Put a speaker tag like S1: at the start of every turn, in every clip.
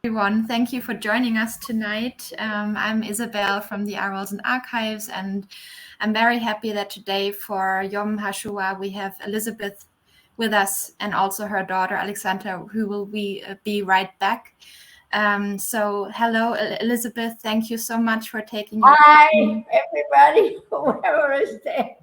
S1: Everyone, thank you for joining us tonight. I'm Isabel from the Adolescent Archives, and I'm very happy that today for Yom HaShoah we have Elizabeth with us and also her daughter Alexandra, who will be right back. So hello, Elizabeth. Thank you so much for taking your
S2: time. Hi, everybody, whoever is there.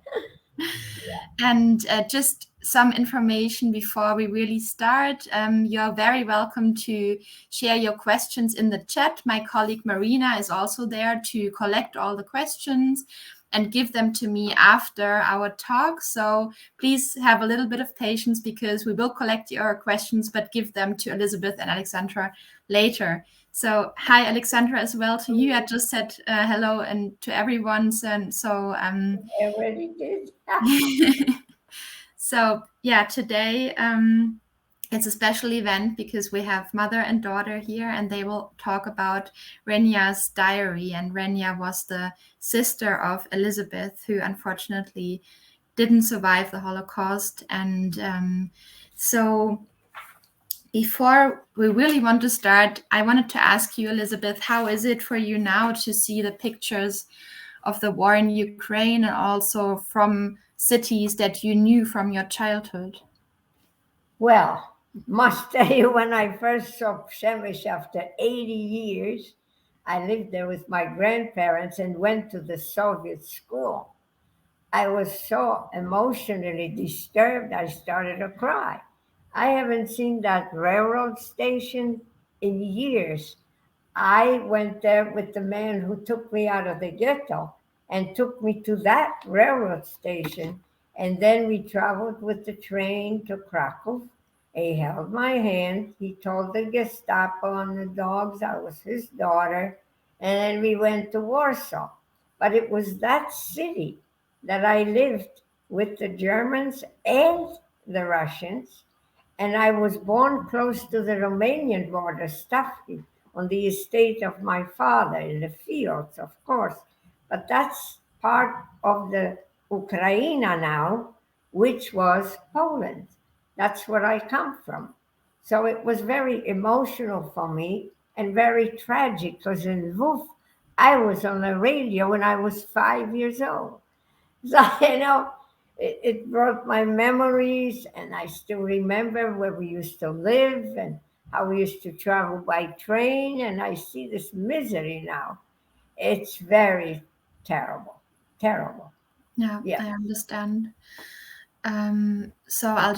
S1: And just some information before we really start. You're very welcome to share your questions in the chat. My colleague Marina is also there to collect all the questions and give them to me after our talk. So please have a little bit of patience because we will collect your questions, but give them to Elizabeth and Alexandra later. So hi, Alexandra, as well to you. I just said hello and to everyone.
S2: I already did.
S1: So yeah, today it's a special event because we have mother and daughter here, and they will talk about Renia's diary. And Renia was the sister of Elizabeth, who unfortunately didn't survive the Holocaust. And so before we really want to start, I wanted to ask you, Elizabeth, how is it for you now to see the pictures of the war in Ukraine and also from cities that you knew from your childhood?
S2: Well, must tell you, when I first saw Przemysl after 80 years, I lived there with my grandparents and went to the Soviet school. I was so emotionally disturbed, I started to cry. I haven't seen that railroad station in years. I went there with the man who took me out of the ghetto and took me to that railroad station. And then we traveled with the train to Krakow. He held my hand. He told the Gestapo and the dogs I was his daughter. And then we went to Warsaw. But it was that city that I lived with the Germans and the Russians. And I was born close to the Romanian border, Stavki, on the estate of my father, in the fields, of course. But that's part of the Ukraine now, which was Poland. That's where I come from. So it was very emotional for me and very tragic because in Lviv, I was on the radio when I was 5 years old. So, it brought my memories, and I still remember where we used to live and how we used to travel by train, and I see this misery now. It's very terrible, terrible.
S1: Yeah. I understand. So I'll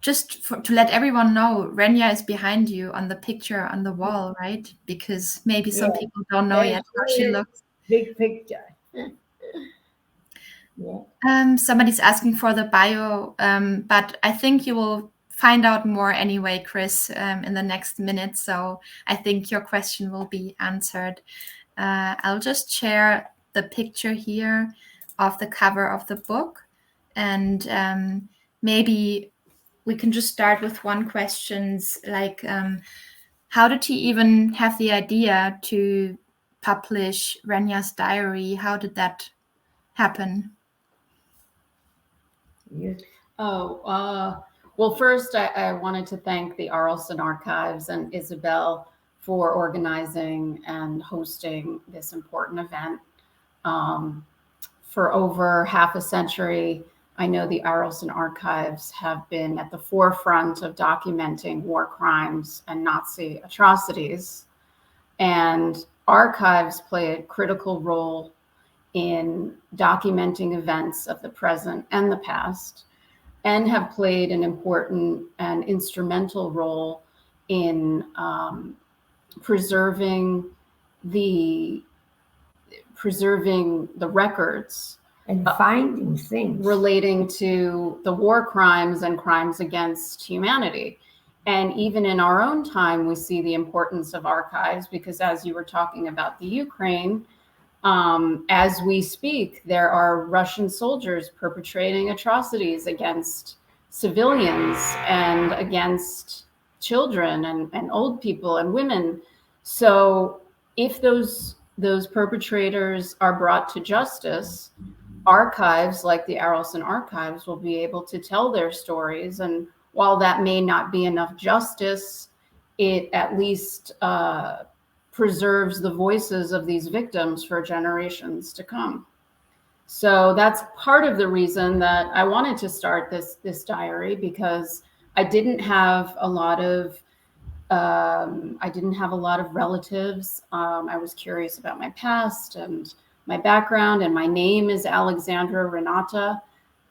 S1: to let everyone know, Renia is behind you on the picture on the wall, right? Because maybe some people don't know yet how she looks.
S2: Big picture.
S1: Somebody's asking for the bio, but I think you will find out more anyway, Chris, in the next minute. So I think your question will be answered. I'll just share the picture here of the cover of the book. And maybe we can just start with one question, like how did he even have the idea to publish Renia's diary? How did that happen?
S2: Yes.
S3: Well, first, I wanted to thank the Arleston Archives and Isabel for organizing and hosting this important event. For over half a century, I know the Arleston Archives have been at the forefront of documenting war crimes and Nazi atrocities. And archives play a critical role in documenting events of the present and the past, and have played an important and instrumental role in preserving the records
S2: and finding things
S3: relating to the war crimes and crimes against humanity. And even in our own time, we see the importance of archives because, as you were talking about the Ukraine, as we speak, there are Russian soldiers perpetrating atrocities against civilians and against children and old people and women. So if those perpetrators are brought to justice, archives like the Arleston Archives will be able to tell their stories. And while that may not be enough justice, it at least preserves the voices of these victims for generations to come. So that's part of the reason that I wanted to start this diary, because I didn't have a lot of relatives. I was curious about my past and my background, and my name is Alexandra Renata.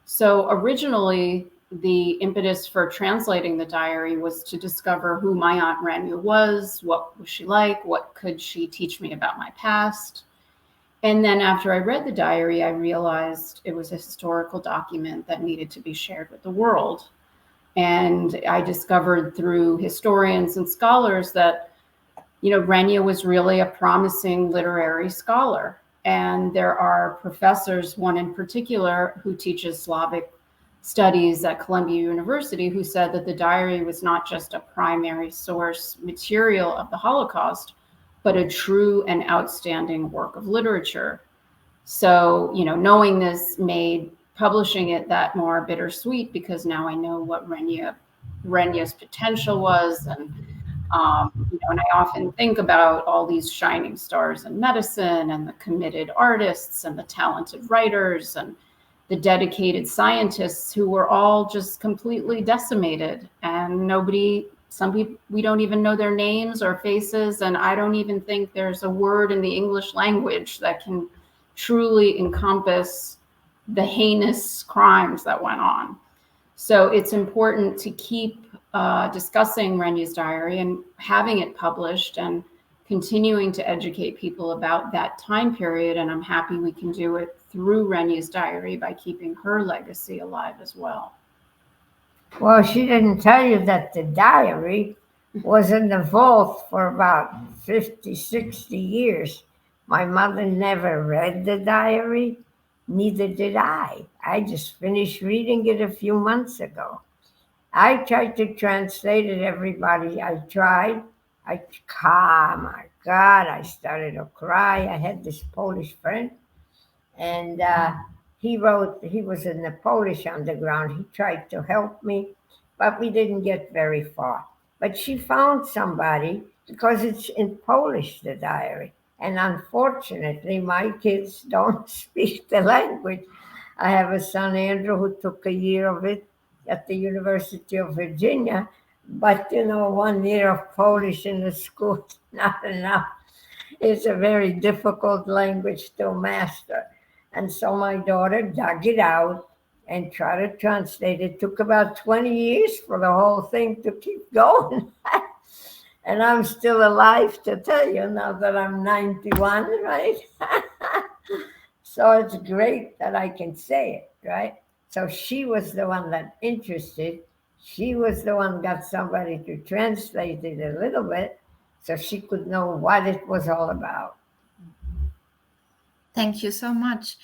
S3: So originally, the impetus for translating the diary was to discover who my Aunt Renia was, what was she like, what could she teach me about my past. And then after I read the diary, I realized it was a historical document that needed to be shared with the world. And I discovered through historians and scholars that, Renia was really a promising literary scholar. And there are professors, one in particular, who teaches Slavic studies at Columbia University, who said that the diary was not just a primary source material of the Holocaust, but a true and outstanding work of literature. So, knowing this made publishing it that more bittersweet, because now I know what Renia's potential was. And, and I often think about all these shining stars in medicine, and the committed artists, and the talented writers, and the dedicated scientists who were all just completely decimated. And some people, we don't even know their names or faces. And I don't even think there's a word in the English language that can truly encompass the heinous crimes that went on. So it's important to keep discussing Renia's diary and having it published and continuing to educate people about that time period. And I'm happy we can do it through Renia's diary by keeping her legacy alive as well.
S2: Well, she didn't tell you that the diary was in the vault for about 50, 60 years. My mother never read the diary, neither did I. I just finished reading it a few months ago. I tried to translate it, everybody. I tried. Oh my God, I started to cry. I had this Polish friend, and he was in the Polish underground. He tried to help me, but we didn't get very far. But she found somebody, because it's in Polish, the diary. And unfortunately, my kids don't speak the language. I have a son, Andrew, who took a year of it at the University of Virginia. But 1 year of Polish in the school is not enough. It's a very difficult language to master. And so my daughter dug it out and tried to translate it. It took about 20 years for the whole thing to keep going. And I'm still alive to tell you now that I'm 91, right? So it's great that I can say it, right? So she was the one that interested. She was the one got somebody to translate it a little bit so she could know what it was all about.
S1: Thank you so much.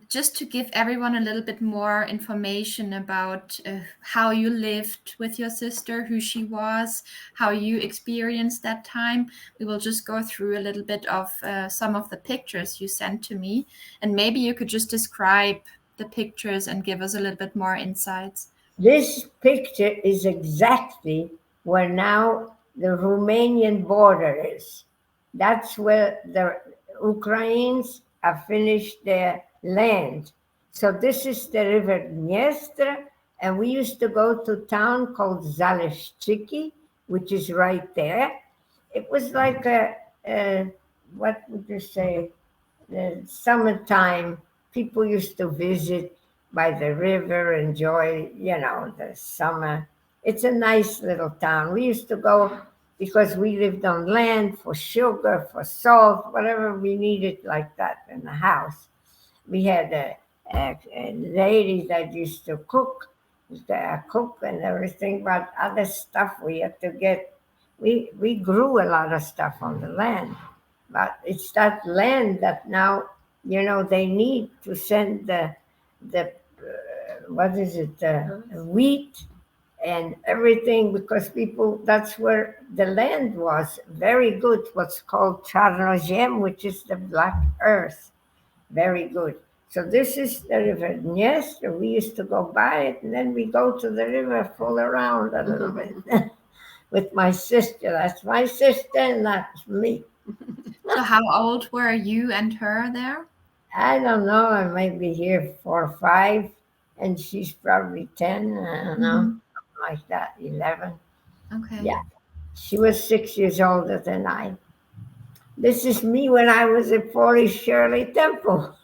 S1: Just to give everyone a little bit more information about how you lived with your sister, who she was, how you experienced that time, we will just go through a little bit of some of the pictures you sent to me. And maybe you could just describe the pictures and give us a little bit more insights.
S2: This picture is exactly where now the Romanian border is. That's where the Ukrainians have finished their land. So this is the river Dniester, and we used to go to a town called Zaleszczyki, which is right there. It was like what would you say, the summertime. People used to visit by the river, enjoy, the summer. It's a nice little town. We used to go because we lived on land for sugar, for salt, whatever we needed like that in the house. We had a lady that used to cook and everything, but other stuff we had to get. We grew a lot of stuff on the land, but it's that land that now, they need to send the wheat and everything, because people, that's where the land was very good, what's called Czarnoziem, which is the black earth. Very good. So this is the river Dniester. We used to go by it, and then we go to the river, fool around a little bit. with my sister. That's my sister and that's me.
S1: So how old were you and her there?
S2: I don't know. I might be here 4 or 5, and she's probably 10. I don't know,
S1: Mhm.
S2: something like that, 11.
S1: Okay.
S2: Yeah, she was 6 years older than I. This is me when I was at Polish Shirley Temple.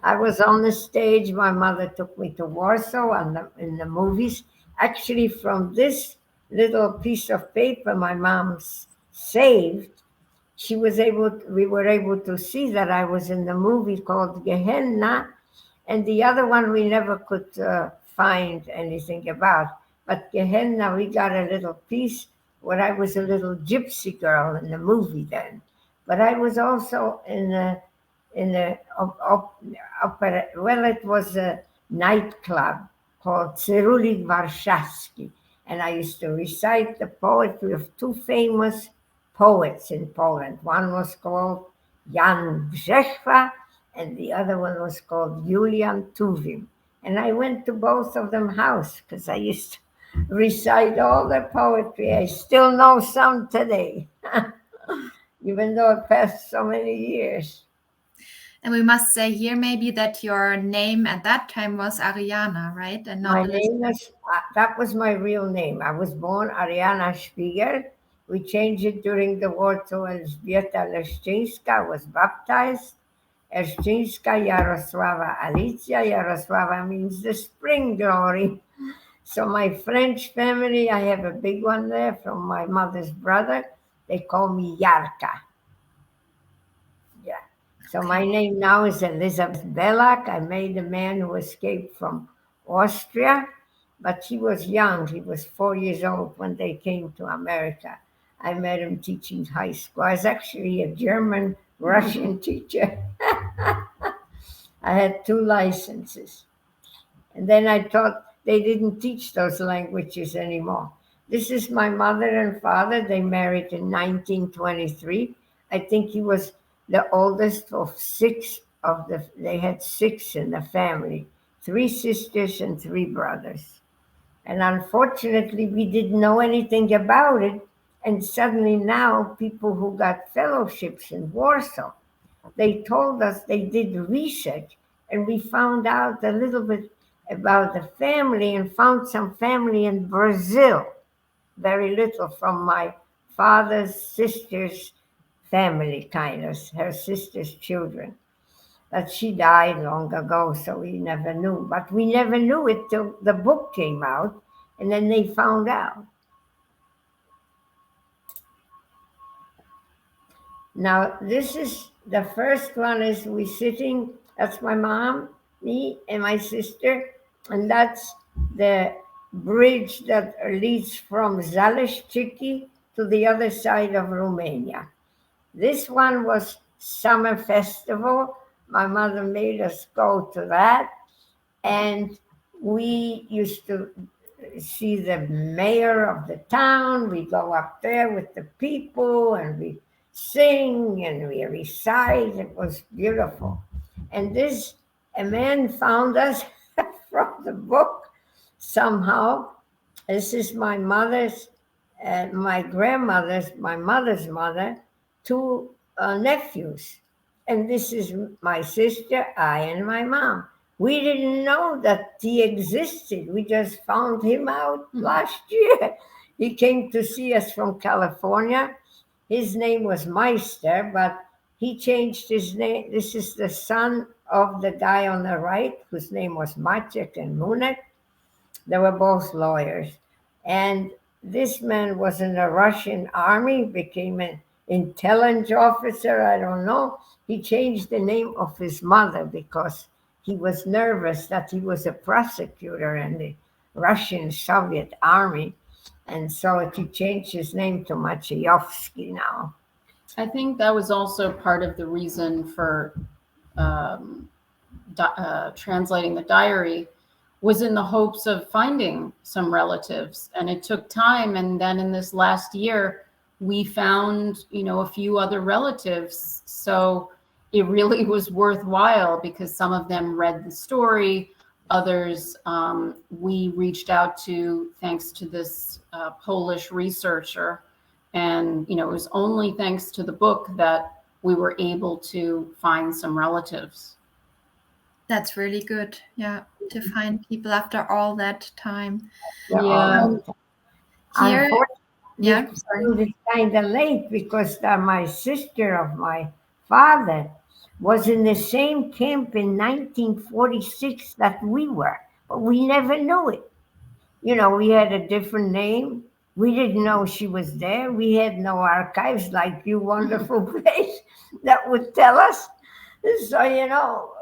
S2: I was on the stage. My mother took me to Warsaw in the movies. Actually, from this little piece of paper my mom saved, we were able to see that I was in the movie called Gehenna, and the other one we never could find anything about. But Gehenna, we got a little piece where I was a little gypsy girl in the movie then. But I was also in a opera. Well, it was a nightclub called Cyrulik Warszawski, and I used to recite the poetry of 2 famous poets in Poland. One was called Jan Brzechwa, and the other one was called Julian Tuwim. And I went to both of them house because I used to recite all their poetry. I still know some today, even though it passed so many years.
S1: And we must say here maybe that your name at that time was Ariana, right? And not
S2: My name
S1: Elizabeth.
S2: was, that was my real name. I was born Ariana Spiegel. We changed it during the war to Elżbieta Leszczyńska, was baptized. Leszczyńska Jarosława Alicja. Jarosława means the spring glory. So my French family, I have a big one there from my mother's brother. They call me Jarka. Yeah. So my name now is Elizabeth Bellak. I made a man who escaped from Austria, but he was young. He was 4 years old when they came to America. I met him teaching high school. I was actually a German Russian teacher. I had 2 licenses. And then I thought they didn't teach those languages anymore. This is my mother and father. They married in 1923. I think he was the oldest of 6 they had 6 in the family, 3 sisters and 3 brothers. And unfortunately, we didn't know anything about it. And suddenly now people who got fellowships in Warsaw, they told us they did research and we found out a little bit about the family and found some family in Brazil. Very little from my father's sister's family, kind of, her sister's children. But she died long ago, so we never knew. But we never knew it till the book came out, and then they found out. Now, this is the first one is we sitting, that's my mom, me, and my sister, and that's the bridge that leads from Zaleszczyki to the other side of Romania. This one was summer festival. My mother made us go to that, and we used to see the mayor of the town. We go up there with the people and we sing and we recite. It was beautiful. And a man found us from the book somehow. This is my mother's, my grandmother's, my mother's mother, 2 nephews. And this is my sister, I, and my mom. We didn't know that he existed. We just found him out last year. He came to see us from California. His name was Meister, but he changed his name. This is the son of the guy on the right, whose name was Maciek and Munek. They were both lawyers. And this man was in the Russian army, became an intelligence officer, I don't know. He changed the name of his mother because he was nervous that he was a prosecutor in the Russian Soviet army. And so he changed his name to Maciejowski now.
S3: I think that was also part of the reason for translating the diary, was in the hopes of finding some relatives. And it took time. And then in this last year, we found, a few other relatives. So it really was worthwhile because some of them read the story. Others we reached out to thanks to this Polish researcher. And, it was only thanks to the book that we were able to find some relatives.
S1: That's really good. Yeah, to find people after all that time.
S3: Yeah.
S1: Here, yeah,
S2: It's kind of late because my sister of my father was in the same camp in 1946 that we were, but we never knew it. We had a different name. We didn't know she was there. We had no archives like you, wonderful place that would tell us. So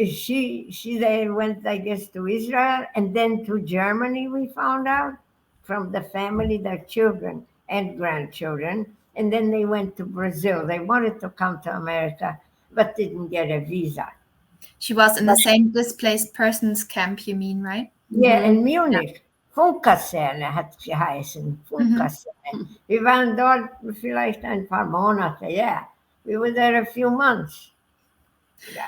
S2: she then went, I guess, to Israel and then to Germany. We found out from the family, their children and grandchildren, and then they went to Brazil. They wanted to come to America, but didn't get a visa.
S1: She was in the same displaced persons camp, you mean, right?
S2: Yeah, in Munich. Funkaserne hat geheißen. Funkaserne. Wir waren dort vielleicht ein paar Monate, yeah. We were there a few months. Yeah.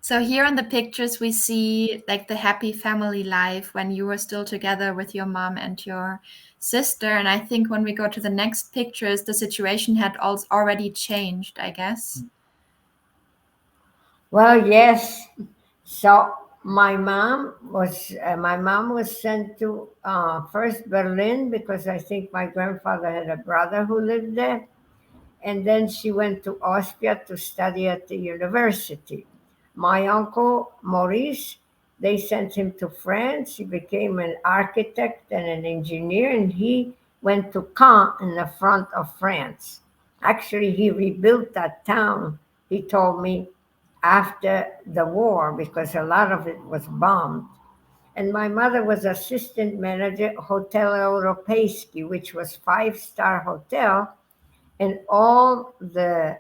S1: So here on the pictures, we see like the happy family life when you were still together with your mom and your sister. And I think when we go to the next pictures, the situation had already changed, I guess.
S2: Well, yes. So my mom was sent to first Berlin because I think my grandfather had a brother who lived there. And then she went to Austria to study at the university. My uncle, Maurice, they sent him to France. He became an architect and an engineer, and he went to Caen in the front of France. Actually, he rebuilt that town, he told me, after the war, because a lot of it was bombed. And my mother was assistant manager, Hotel Europejski, which was 5-star hotel, and all the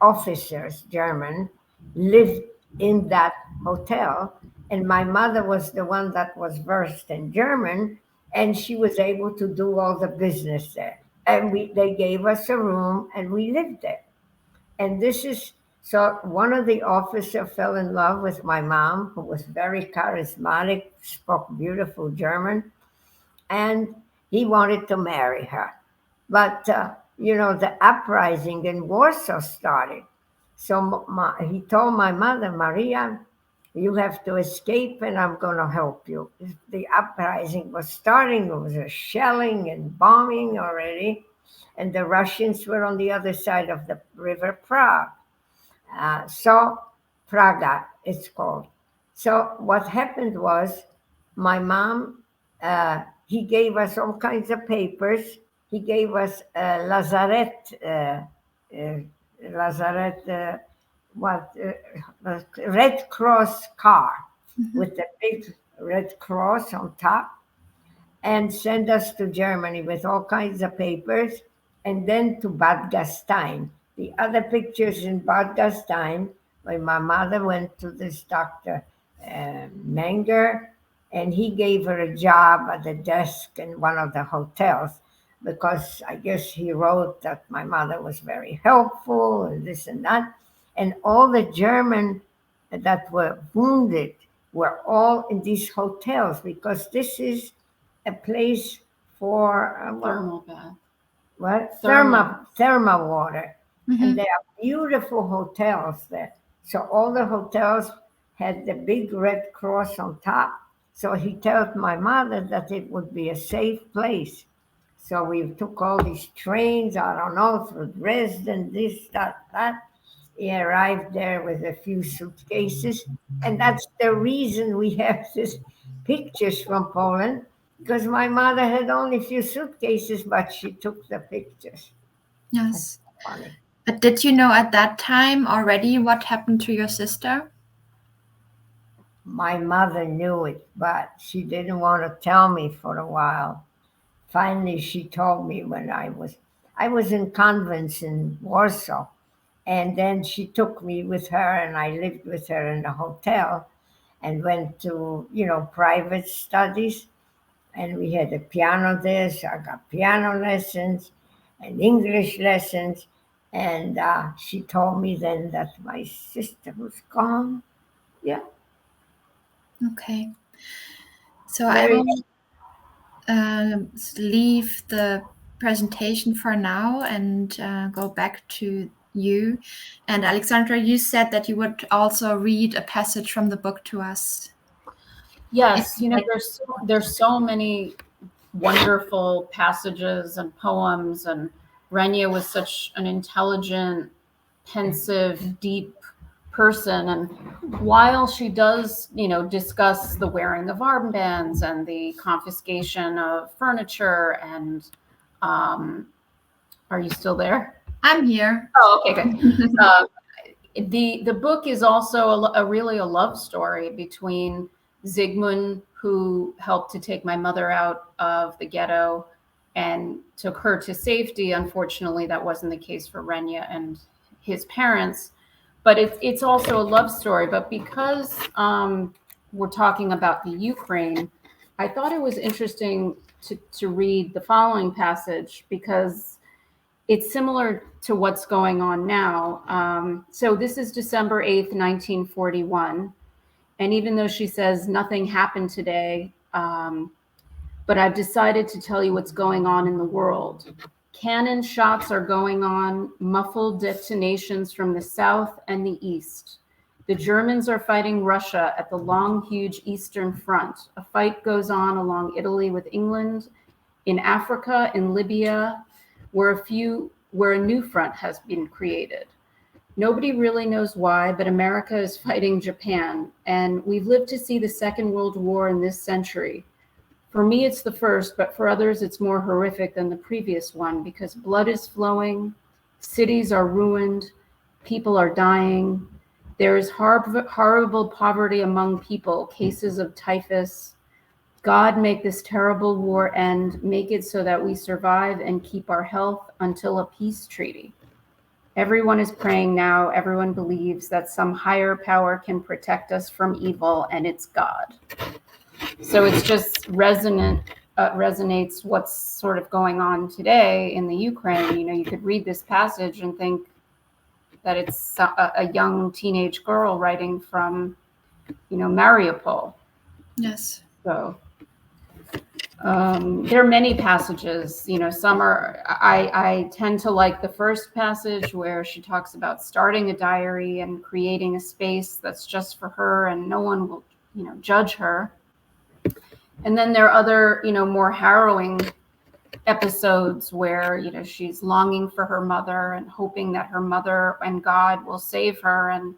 S2: officers, German, lived in that hotel. And my mother was the one that was versed in German, and she was able to do all the business there. And they gave us a room, and we lived there. And so one of the officers fell in love with my mom, who was very charismatic, spoke beautiful German, and he wanted to marry her. But, the uprising in Warsaw started. So he told my mother, Maria, you have to escape and I'm going to help you. The uprising was starting. There was a shelling and bombing already. And the Russians were on the other side of the river Prague. So Praga, it's called. So what happened was my mom, he gave us all kinds of papers. He gave us a Red Cross car with the big Red Cross on top, and sent us to Germany with all kinds of papers, and then to Bad Gastein. The other pictures in Bad Gastein, when my mother went to this doctor, Menger, and he gave her a job at the desk in one of the hotels, because I guess he wrote that my mother was very helpful and this and that. And all the German that were wounded were all in these hotels, because this is a place for
S3: Thermal bath.
S2: What?
S3: Thermal.
S2: Thermal water. And there are beautiful hotels there. So all the hotels had the big Red Cross on top. So he told my mother that it would be a safe place. So we took all these trains, I don't know, through Dresden, this, that. He arrived there with a few suitcases. And that's the reason we have these pictures from Poland, because my mother had only a few suitcases, but she took the pictures.
S1: Yes.
S2: That's funny.
S1: But did you know at that time already what happened to your sister?
S2: My mother knew it, but she didn't want to tell me for a while. Finally, she told me when I was in convents in Warsaw, and then she took me with her, and I lived with her in a hotel, and went to private studies, and we had a piano there, so I got piano lessons and English lessons, and she told me then that my sister was gone. Yeah.
S1: Okay. So I will leave the presentation for now and go back to you. And Alexandra, you said that you would also read a passage from the book to us.
S3: Yes, there's so many wonderful passages and poems, and Renia was such an intelligent, pensive, deep person. And while she does, discuss the wearing of armbands and the confiscation of furniture and, are you still there?
S1: I'm here.
S3: Oh, okay, good. The book is also really a love story between Zygmund, who helped to take my mother out of the ghetto and took her to safety. Unfortunately, that wasn't the case for Renia and his parents. But it's also a love story. But because we're talking about the Ukraine, I thought it was interesting to read the following passage because it's similar to what's going on now. So this is December 8th, 1941. And even though she says nothing happened today, but I've decided to tell you what's going on in the world. Cannon shots are going on, muffled detonations from the south and the east. The Germans are fighting Russia at the long, huge Eastern Front. A fight goes on along Italy with England, in Africa, in Libya, where a new front has been created. Nobody really knows why, but America is fighting Japan, and we've lived to see the Second World War in this century. For me, it's the first, but for others, it's more horrific than the previous one because blood is flowing, cities are ruined, people are dying. There is horrible poverty among people, cases of typhus. God, make this terrible war end, make it so that we survive and keep our health until a peace treaty. Everyone is praying now. Everyone believes that some higher power can protect us from evil, and it's God. So it's just resonates what's sort of going on today in the Ukraine. You could read this passage and think that it's a young teenage girl writing from, Mariupol.
S1: Yes.
S3: So there are many passages, some are, I tend to like the first passage where she talks about starting a diary and creating a space that's just for her and no one will, judge her. And then there are other, more harrowing episodes where, she's longing for her mother and hoping that her mother and God will save her. And,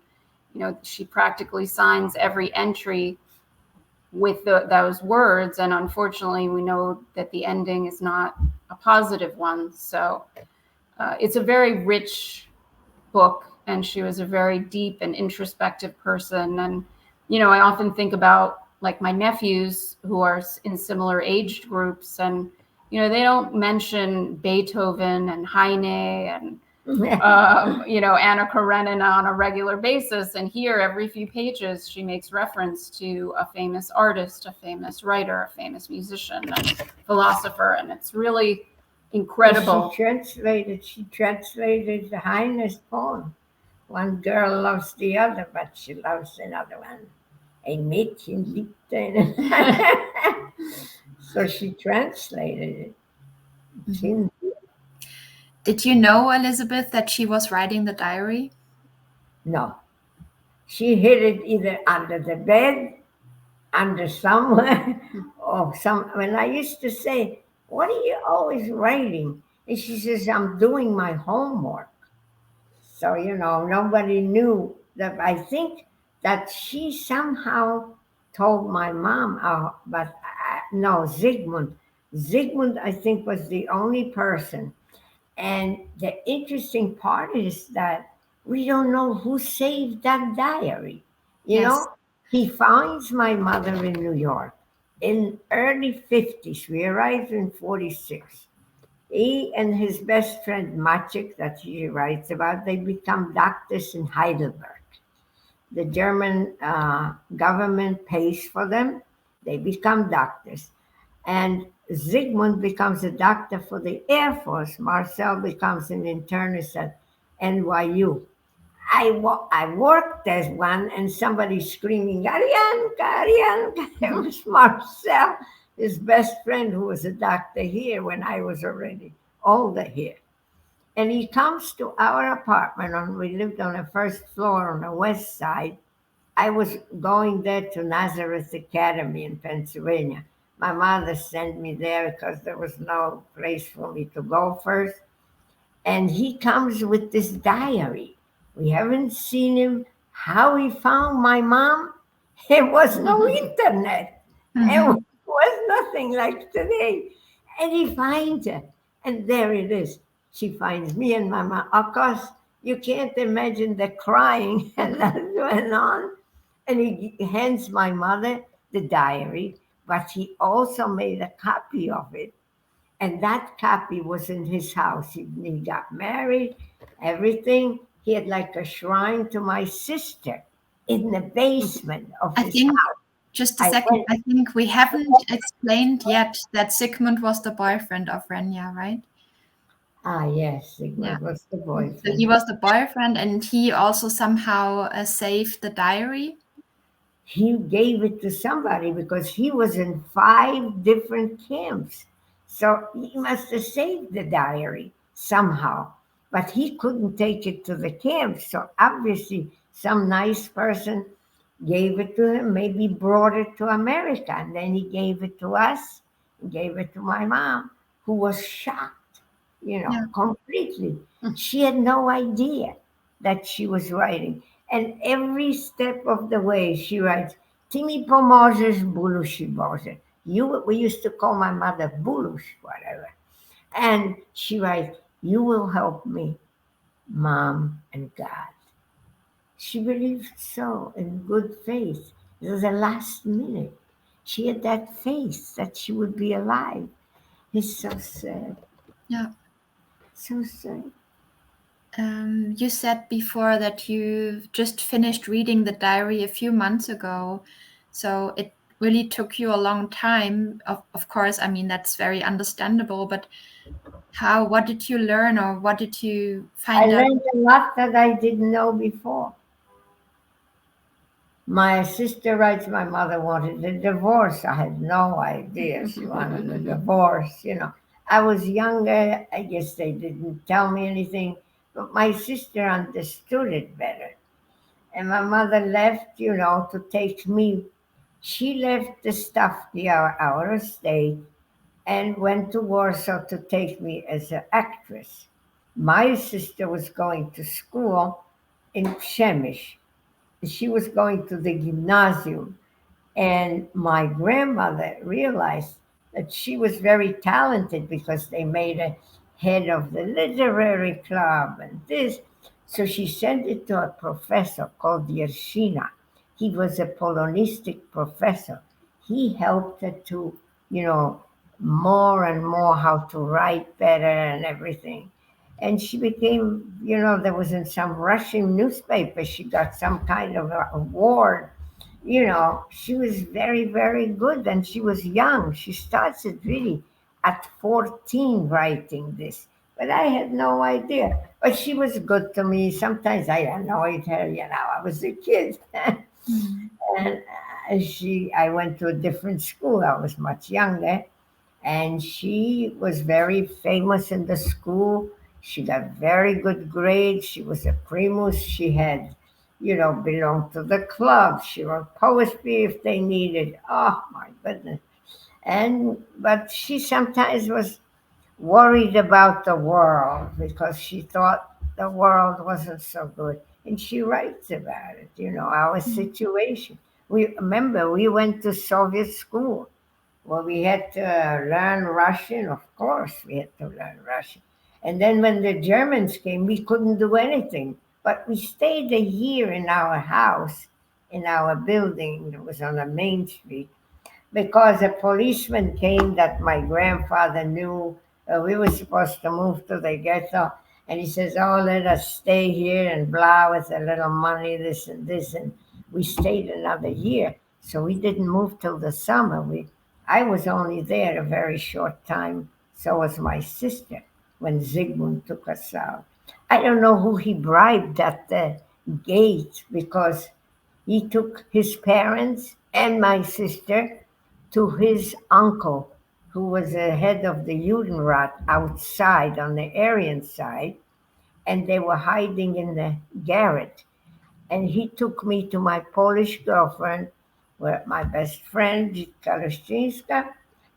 S3: she practically signs every entry with those words. And unfortunately, we know that the ending is not a positive one. So it's a very rich book. And she was a very deep and introspective person. And, I often think about like my nephews who are in similar aged groups and, they don't mention Beethoven and Heine and, Anna Karenina on a regular basis. And here, every few pages, she makes reference to a famous artist, a famous writer, a famous musician, and philosopher. And it's really incredible.
S2: She translated Heine's poem. One girl loves the other, but she loves another one. Ein Mädchen liebt einen. So she translated it.
S1: Mm-hmm. Did you know, Elizabeth, that she was writing the diary?
S2: No. She hid it either under the bed, under somewhere, or when I used to say, what are you always writing? And she says, I'm doing my homework. So, nobody knew that. I think that she somehow told my mom, but no, Zygmund. Zygmund, I think, was the only person. And the interesting part is that we don't know who saved that diary. He finds my mother in New York in early 50s. We arrived in 46. He and his best friend Maciek, that she writes about, they become doctors in Heidelberg. The German government pays for them. They become doctors. And Zygmunt becomes a doctor for the Air Force. Marcel becomes an internist at NYU. I worked as one, and somebody screaming, Arianka, Arianka. It was Marcel, his best friend, who was a doctor here when I was already older here. And he comes to our apartment, and we lived on the first floor on the west side. I was going there to Nazareth Academy in Pennsylvania. My mother sent me there because there was no place for me to go first. And he comes with this diary. We haven't seen him. How he found my mom? There was no internet. There
S1: Mhm.
S2: was nothing like today. And he finds her. And there it is. She finds me and my mom. Of course, you can't imagine the crying that went on. And he hands my mother the diary, but he also made a copy of it, and that copy was in his house. He got married, everything. He had like a shrine to my sister in the basement of
S1: I
S2: his
S1: think,
S2: house.
S1: just a
S2: I
S1: second,
S2: went,
S1: I think we haven't explained yet that Zygmunt was the boyfriend of Renia, right?
S2: yes,
S1: Yeah.
S2: Zygmunt was the
S1: So he
S2: boyfriend.
S1: was the boyfriend, and he also somehow saved the diary.
S2: He gave it to somebody because he was in 5 different camps. So he must have saved the diary somehow. But he couldn't take it to the camp. So obviously, some nice person gave it to him, maybe brought it to America. And then he gave it to us, gave it to my mom, who was shocked,
S1: Yeah.
S2: completely. She had no idea that she was writing. And every step of the way, she writes, Ty mi pomożesz, Bulushi Boże. We used to call my mother Bulush, whatever. And she writes, you will help me, Mom and God. She believed so in good faith. It was the last minute. She had that faith that she would be alive. It's so sad.
S1: Yeah.
S2: So sad.
S1: You said before that you just finished reading the diary a few months ago, so it really took you a long time. Of course, I mean, that's very understandable, but what did you learn, or what did you
S2: I
S1: find out?
S2: learned a lot that I didn't know before. My sister writes, my mother wanted a divorce. I had no idea she wanted a divorce. I was younger. I guess they didn't tell me anything, but my sister understood it better. And my mother left, to take me. She left the stuff out of state and went to Warsaw to take me as an actress. My sister was going to school in Przemysl. She was going to the gymnasium, and my grandmother realized that she was very talented because they made her head of the literary club and this. So she sent it to a professor called Yershina. He was a Polonistic professor. He helped her to, more and more how to write better and everything. And she became, there was in some Russian newspaper, she got some kind of award. She was very, very good, and she was young. She starts it really at 14 writing this. But I had no idea. But she was good to me. Sometimes I annoyed her, I was a kid.
S1: Hmm.
S2: And I went to a different school. I was much younger, and she was very famous in the school. She got very good grades. She was a primus. She had, belonged to the club. She wrote poetry if they needed. Oh my goodness! But she sometimes was worried about the world because she thought the world wasn't so good. And she writes about it, our situation. We went to Soviet school. Well, we had to learn Russian. Of course, we had to learn Russian. And then when the Germans came, we couldn't do anything. But we stayed a year in our house, in our building. It was on a main street because a policeman came that my grandfather knew. We were supposed to move to the ghetto. And he says, oh, let us stay here and blah with a little money, this and this. And we stayed another year. So we didn't move till the summer. I was only there a very short time. So was my sister when Zygmund took us out. I don't know who he bribed that gate because he took his parents and my sister to his uncle, who was the head of the Judenrat outside on the Aryan side, and they were hiding in the garret. And he took me to my Polish girlfriend, where my best friend, Jitka Leszczyńska,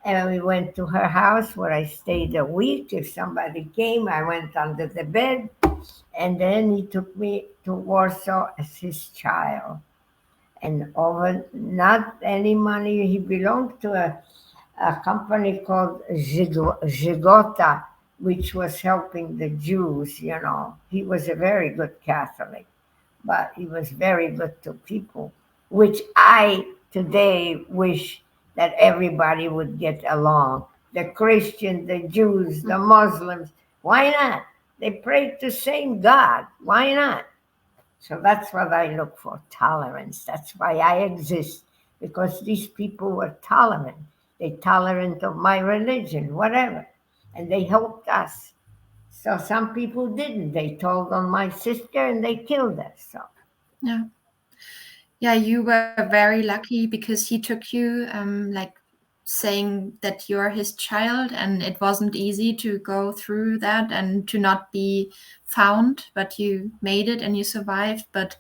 S2: and we went to her house where I stayed a week. If somebody came, I went under the bed. And then he took me to Warsaw as his child. And over not any money, he belonged to a company called Zygota, which was helping the Jews, you know. He was a very good Catholic, but he was very good to people, which I today wish that everybody would get along. The Christians, the Jews, the Muslims, why not? They pray to the same God. Why not? So that's what I look for, tolerance. That's why I exist, because these people were tolerant. They tolerant of my religion, whatever. And they helped us. So some people didn't. They told on my sister and they killed us. So
S1: Yeah. Yeah, you were very lucky because he took you, like saying that you're his child, and it wasn't easy to go through that and to not be found, but you made it and you survived. But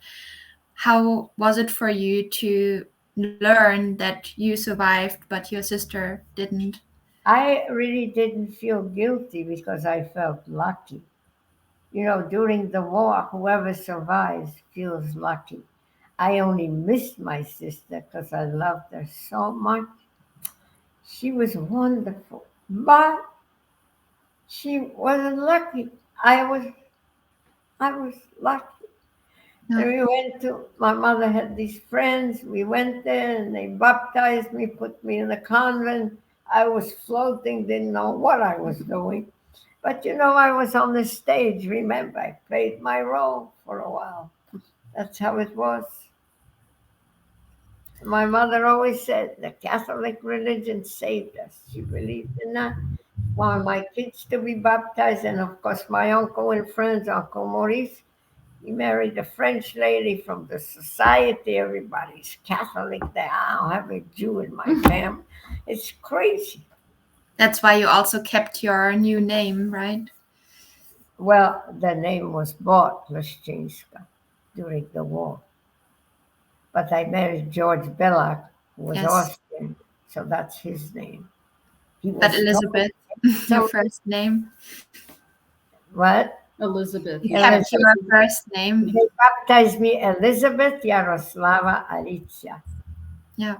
S1: how was it for you to learn that you survived, but your sister didn't?
S2: I really didn't feel guilty because I felt lucky. You know, during the war, whoever survives feels lucky. I only missed my sister because I loved her so much. She was wonderful, but she wasn't lucky. I was lucky.
S1: No.
S2: And we went to, my mother had these friends. We went there and they baptized me, put me in the convent. I was floating, didn't know what I was doing. But you know, I was on the stage. Remember, I played my role for a while. That's how it was. My mother always said the Catholic religion saved us. She believed in that. Wanted my kids to be baptized, and of course, my uncle and friends, Uncle Maurice, he married a French lady from the society. Everybody's Catholic there. I don't have a Jew in my family. It's crazy.
S1: That's why you also kept your new name, right?
S2: Well, the name was bought, Leszczyńska, during the war. But I married George Bellak, who was
S1: Yes.
S2: Austrian, so that's his name. He was
S1: But Elizabeth, your
S2: so-
S1: first name.
S2: What?
S3: Elizabeth.
S1: You
S2: Yeah,
S1: kept your first name.
S2: They baptized me Elizabeth Yaroslava Alicia.
S1: Yeah.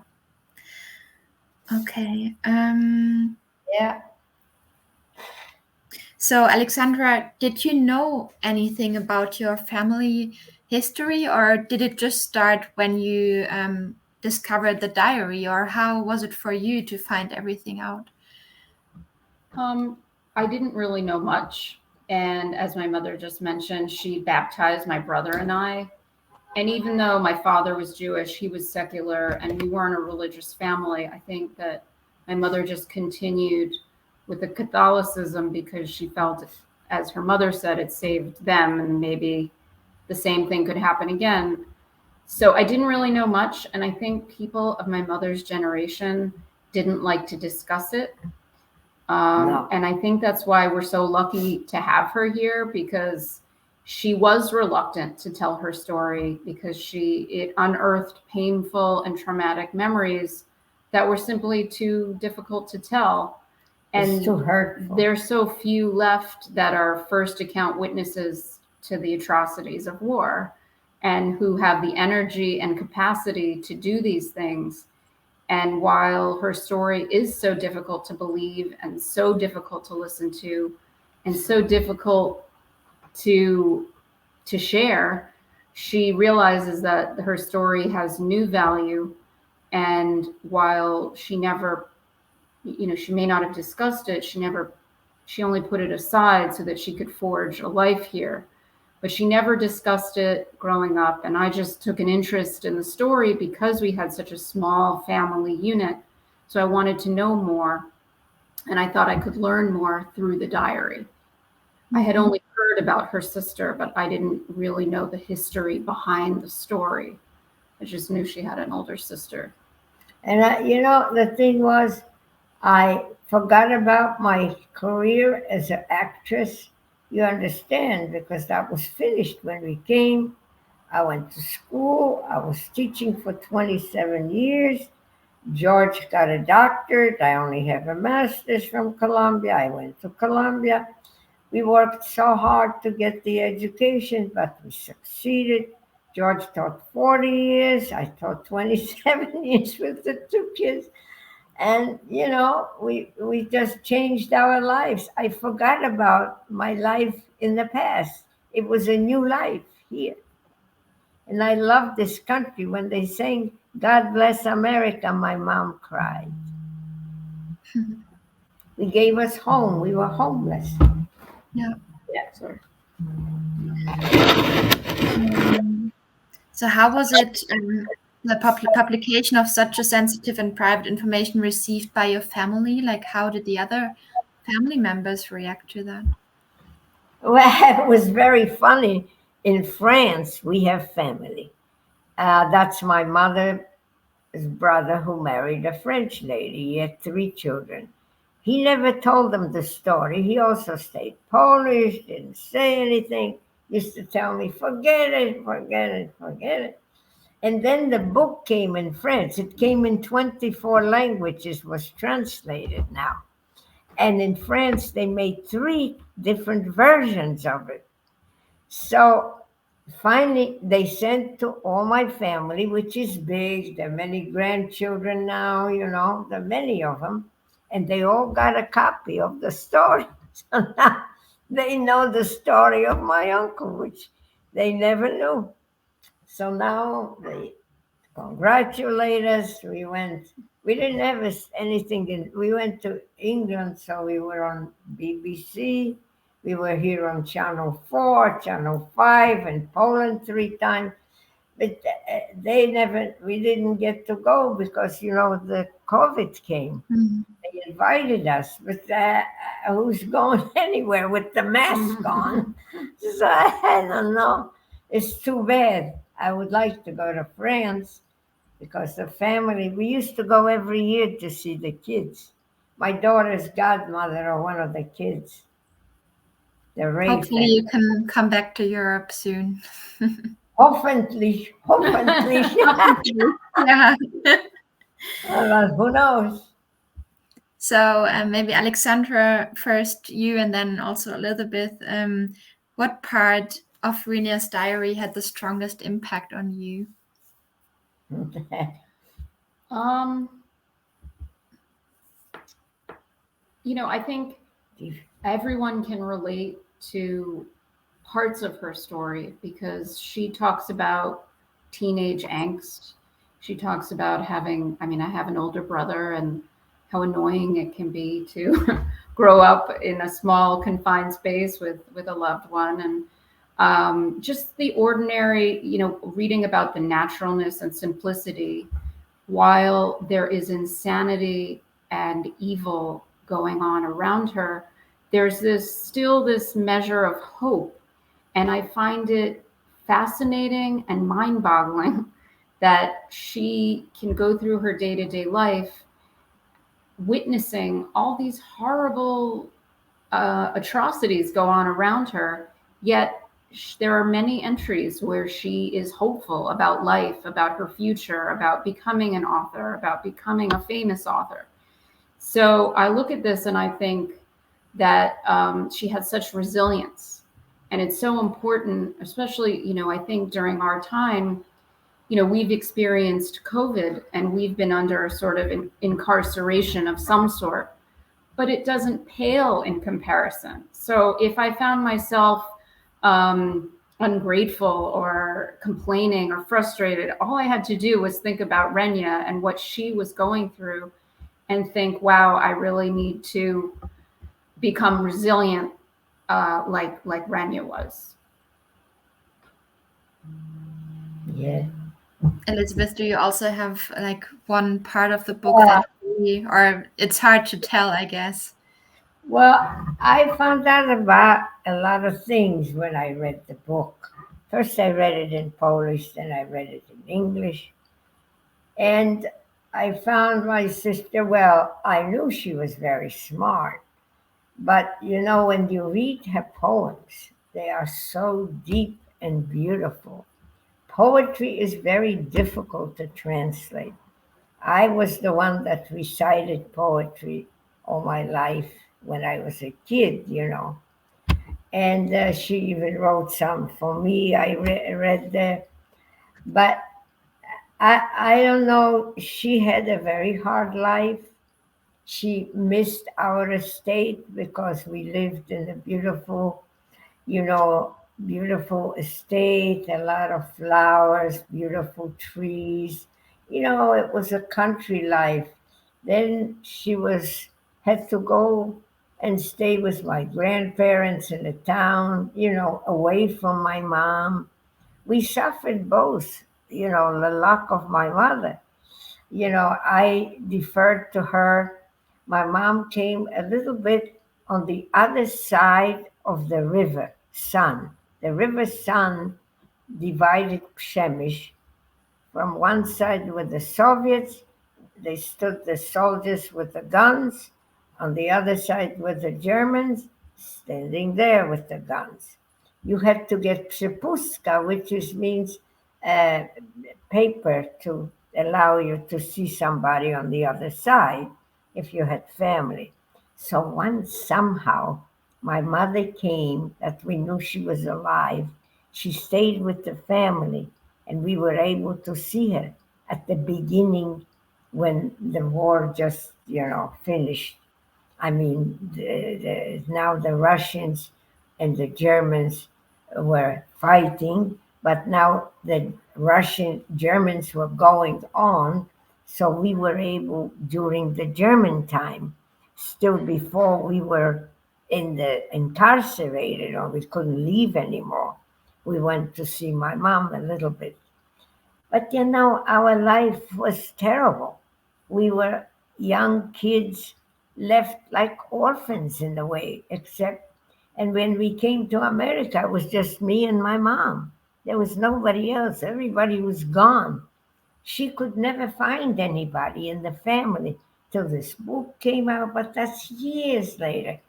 S1: Okay.
S2: Yeah.
S1: So, Alexandra, did you know anything about your family history, or did it just start when you discovered the diary, or how was it for you to find everything out?
S3: I didn't really know much. And as my mother just mentioned, she baptized my brother and I. And even though my father was Jewish, he was secular, and we weren't a religious family. I think that my mother just continued with the Catholicism because she felt, as her mother said, it saved them, and maybe the same thing could happen again. So I didn't really know much. And I think people of my mother's generation didn't like to discuss it.
S2: No.
S3: And I think that's why we're so lucky to have her here, because she was reluctant to tell her story because it unearthed painful and traumatic memories that were simply too difficult to tell. And
S2: It's too hurtful.
S3: there's so few left that are first account witnesses to the atrocities of war and who have the energy and capacity to do these things. And while her story is so difficult to believe and so difficult to listen to and so difficult to share, she realizes that her story has new value. And while she never, she may not have discussed it, she only put it aside so that she could forge a life here. But she never discussed it growing up. And I just took an interest in the story because we had such a small family unit. So I wanted to know more. And I thought I could learn more through the diary. I had only heard about her sister, but I didn't really know the history behind the story. I just knew she had an older sister.
S2: And the thing was, I forgot about my career as an actress. You understand, because that was finished when we came. I went to school. I was teaching for 27 years. George got a doctorate. I only have a master's from Columbia. I went to Columbia. We worked so hard to get the education, but we succeeded. George taught 40 years. I taught 27 years with the two kids. And, we just changed our lives. I forgot about my life in the past. It was a new life here. And I love this country. When they sang, God Bless America, my mom cried. They gave us home. We were homeless.
S1: Yeah.
S3: Yeah, sorry.
S1: So how was it, the publication of such a sensitive and private information received by your family? Like, how did the other family members react to that?
S2: Well, it was very funny. In France, we have family. That's my mother's brother who married a French lady. He had 3 children. He never told them the story. He also stayed Polish, didn't say anything, used to tell me, forget it, forget it, forget it. And then the book came in French. It came in 24 languages, was translated now. And in France, they made 3 different versions of it. So finally, they sent to all my family, which is big. There are many grandchildren now, there are many of them. And they all got a copy of the story. So now they know the story of my uncle, which they never knew. So now they congratulate us. We didn't have anything. We went to England, so we were on BBC. We were here on Channel 4, Channel 5, and Poland 3 times. But we didn't get to go because, the COVID came.
S1: Mm-hmm.
S2: They invited us, but who's going anywhere with the mask on? So I don't know. It's too bad. I would like to go to France because the family, we used to go every year to see the kids. My daughter's godmother or one of the kids.
S1: Hopefully you can come back to Europe soon.
S2: Hopefully.
S1: Yeah.
S2: Well, who knows?
S1: So maybe Alexandra first, you, and then also Elizabeth. What part of Renia's diary had the strongest impact on you?
S3: I think everyone can relate to parts of her story because she talks about teenage angst. She talks about I have an older brother and how annoying it can be to grow up in a small confined space with a loved one. And just the ordinary, reading about the naturalness and simplicity while there is insanity and evil going on around her, there's still this measure of hope. And I find it fascinating and mind-boggling that she can go through her day-to-day life witnessing all these horrible atrocities go on around her, yet there are many entries where she is hopeful about life, about her future, about becoming an author, about becoming a famous author. So I look at this and I think that she had such resilience. And it's so important, especially, I think during our time, we've experienced COVID and we've been under a sort of incarceration of some sort, but it doesn't pale in comparison. So if I found myself ungrateful or complaining or frustrated, all I had to do was think about Renia and what she was going through and think, wow, I really need to become resilient like Renia was.
S2: Yeah.
S1: Elizabeth, do you also have like one part of the book that really, or it's hard to tell, I guess?
S2: Well, I found out about a lot of things when I read the book. First, I read it in Polish, then I read it in English. And I found my sister, well, I knew she was very smart. But when you read her poems, they are so deep and beautiful. Poetry is very difficult to translate. I was the one that recited poetry all my life when I was a kid. And she even wrote some for me. I read there. But I don't know. She had a very hard life. She missed our estate because we lived in a you know, beautiful estate, a lot of flowers, beautiful trees. It was a country life. Then she had to go and stay with my grandparents in the town, away from my mom. We suffered both, the luck of my mother. I deferred to her. My mom came a little bit on the other side of the river Sun. The river Sun divided Przemysl. From one side were the Soviets, they stood the soldiers with the guns. On the other side were the Germans standing there with the guns. You had to get przepuska, which means uh, paper to allow you to see somebody on the other side if you had family. So once somehow my mother came, that we knew she was alive. She stayed with the family, and we were able to see her at the beginning when the war just, finished. I mean, now the Russians and the Germans were fighting, but now the Russian Germans were going on, so we were able during the German time, still before we were in the incarcerated or we couldn't leave anymore. We went to see my mom a little bit. But our life was terrible. We were young kids left like orphans in a way, except, and when we came to America, it was just me and my mom. There was nobody else. Everybody was gone. She could never find anybody in the family till this book came out, but that's years later.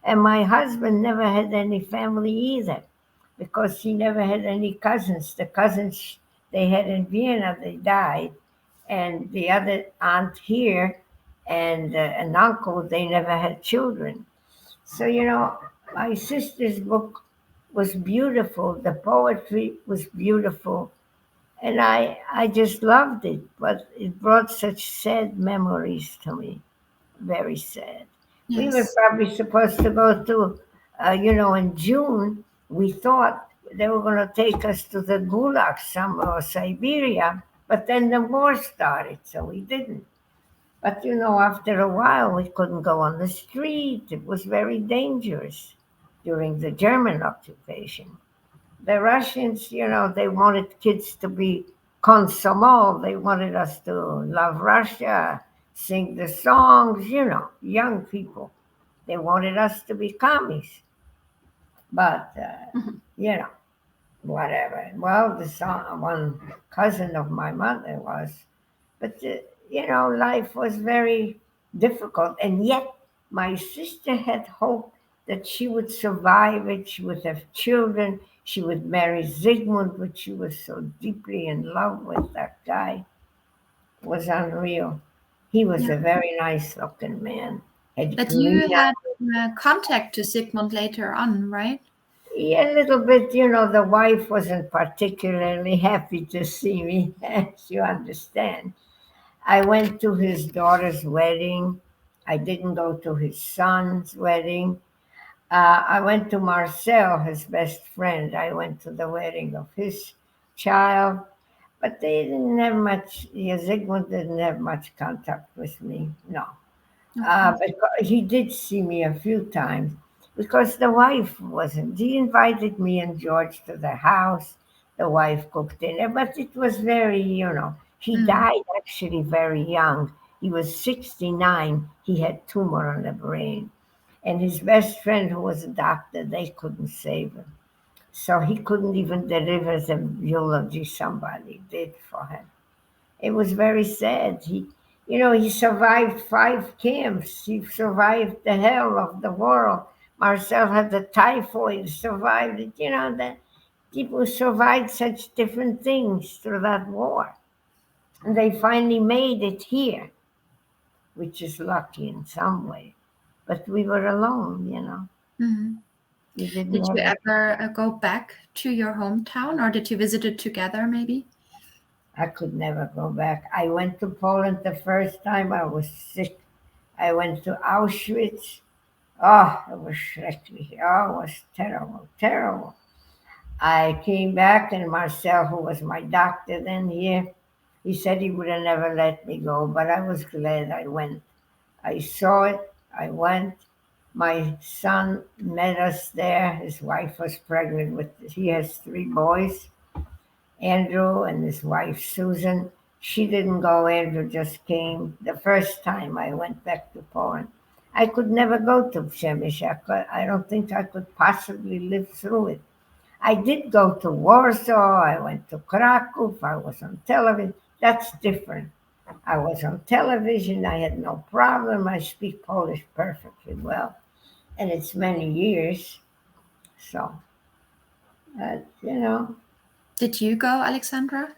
S2: And my husband never had any family either because he never had any cousins. The cousins they had in Vienna, they died. And the other aunt here and an uncle, they never had children. So, my sister's book was beautiful. The poetry was beautiful. And I just loved it, but it brought such sad memories to me. Very sad. We were
S1: Yes.
S2: probably supposed to go to, in June, we thought they were going to take us to the Gulag somewhere or Siberia, but then the war started, so we didn't. But after a while, we couldn't go on the street. It was very dangerous during the German occupation. The Russians, they wanted kids to be komsomol. They wanted us to love Russia, sing the songs, young people. They wanted us to be commies. But, whatever. Well, the son, one cousin of my mother was. But, life was very difficult. And yet, my sister had hope that she would survive it. She would have children. She would marry Zygmund, which she was so deeply in love with. That guy was unreal. He was
S1: Yeah.
S2: a very nice looking man. Had
S1: But you
S2: green
S1: had contact to Zygmunt later on, right?
S2: Yeah, a little bit. The wife wasn't particularly happy to see me, as you understand. I went to his daughter's wedding. I didn't go to his son's wedding. I went to Marcel, his best friend. I went to the wedding of his child, but they didn't have much. Zygmunt didn't have much contact with me. No.
S1: Okay.
S2: But he did see me a few times because the wife wasn't. He invited me and George to the house. The wife cooked dinner, but it was he
S1: Mm.
S2: died actually very young. He was 69. He had tumor on the brain. And his best friend, who was a doctor, they couldn't save him. So he couldn't even deliver the eulogy somebody did for him. It was very sad. He survived 5 camps. He survived the hell of the war. Marcel had the typhoid, survived it. That people survived such different things through that war. And they finally made it here, which is lucky in some way. But we were alone.
S1: Mhm.
S2: We didn't
S1: Did you
S2: have
S1: ever go back to your hometown, or did you visit it together maybe?
S2: I could never go back. I went to Poland the first time. I was sick. I went to Auschwitz. Oh, it was schrecklich. Oh, it was terrible, terrible. I came back, and Marcel, who was my doctor then here, he said he would have never let me go, but I was glad I went. I saw it. I went. My son met us there. His wife was pregnant he has 3 boys, Andrew and his wife, Susan. She didn't go. Andrew just came. The first time I went back to Poland, I could never go to Przemysl. I don't think I could possibly live through it. I did go to Warsaw. I went to Krakow. I was on television. That's different. I was on television. I had no problem. I speak Polish perfectly well. And it's many years. So,
S1: Did you go, Alexandra?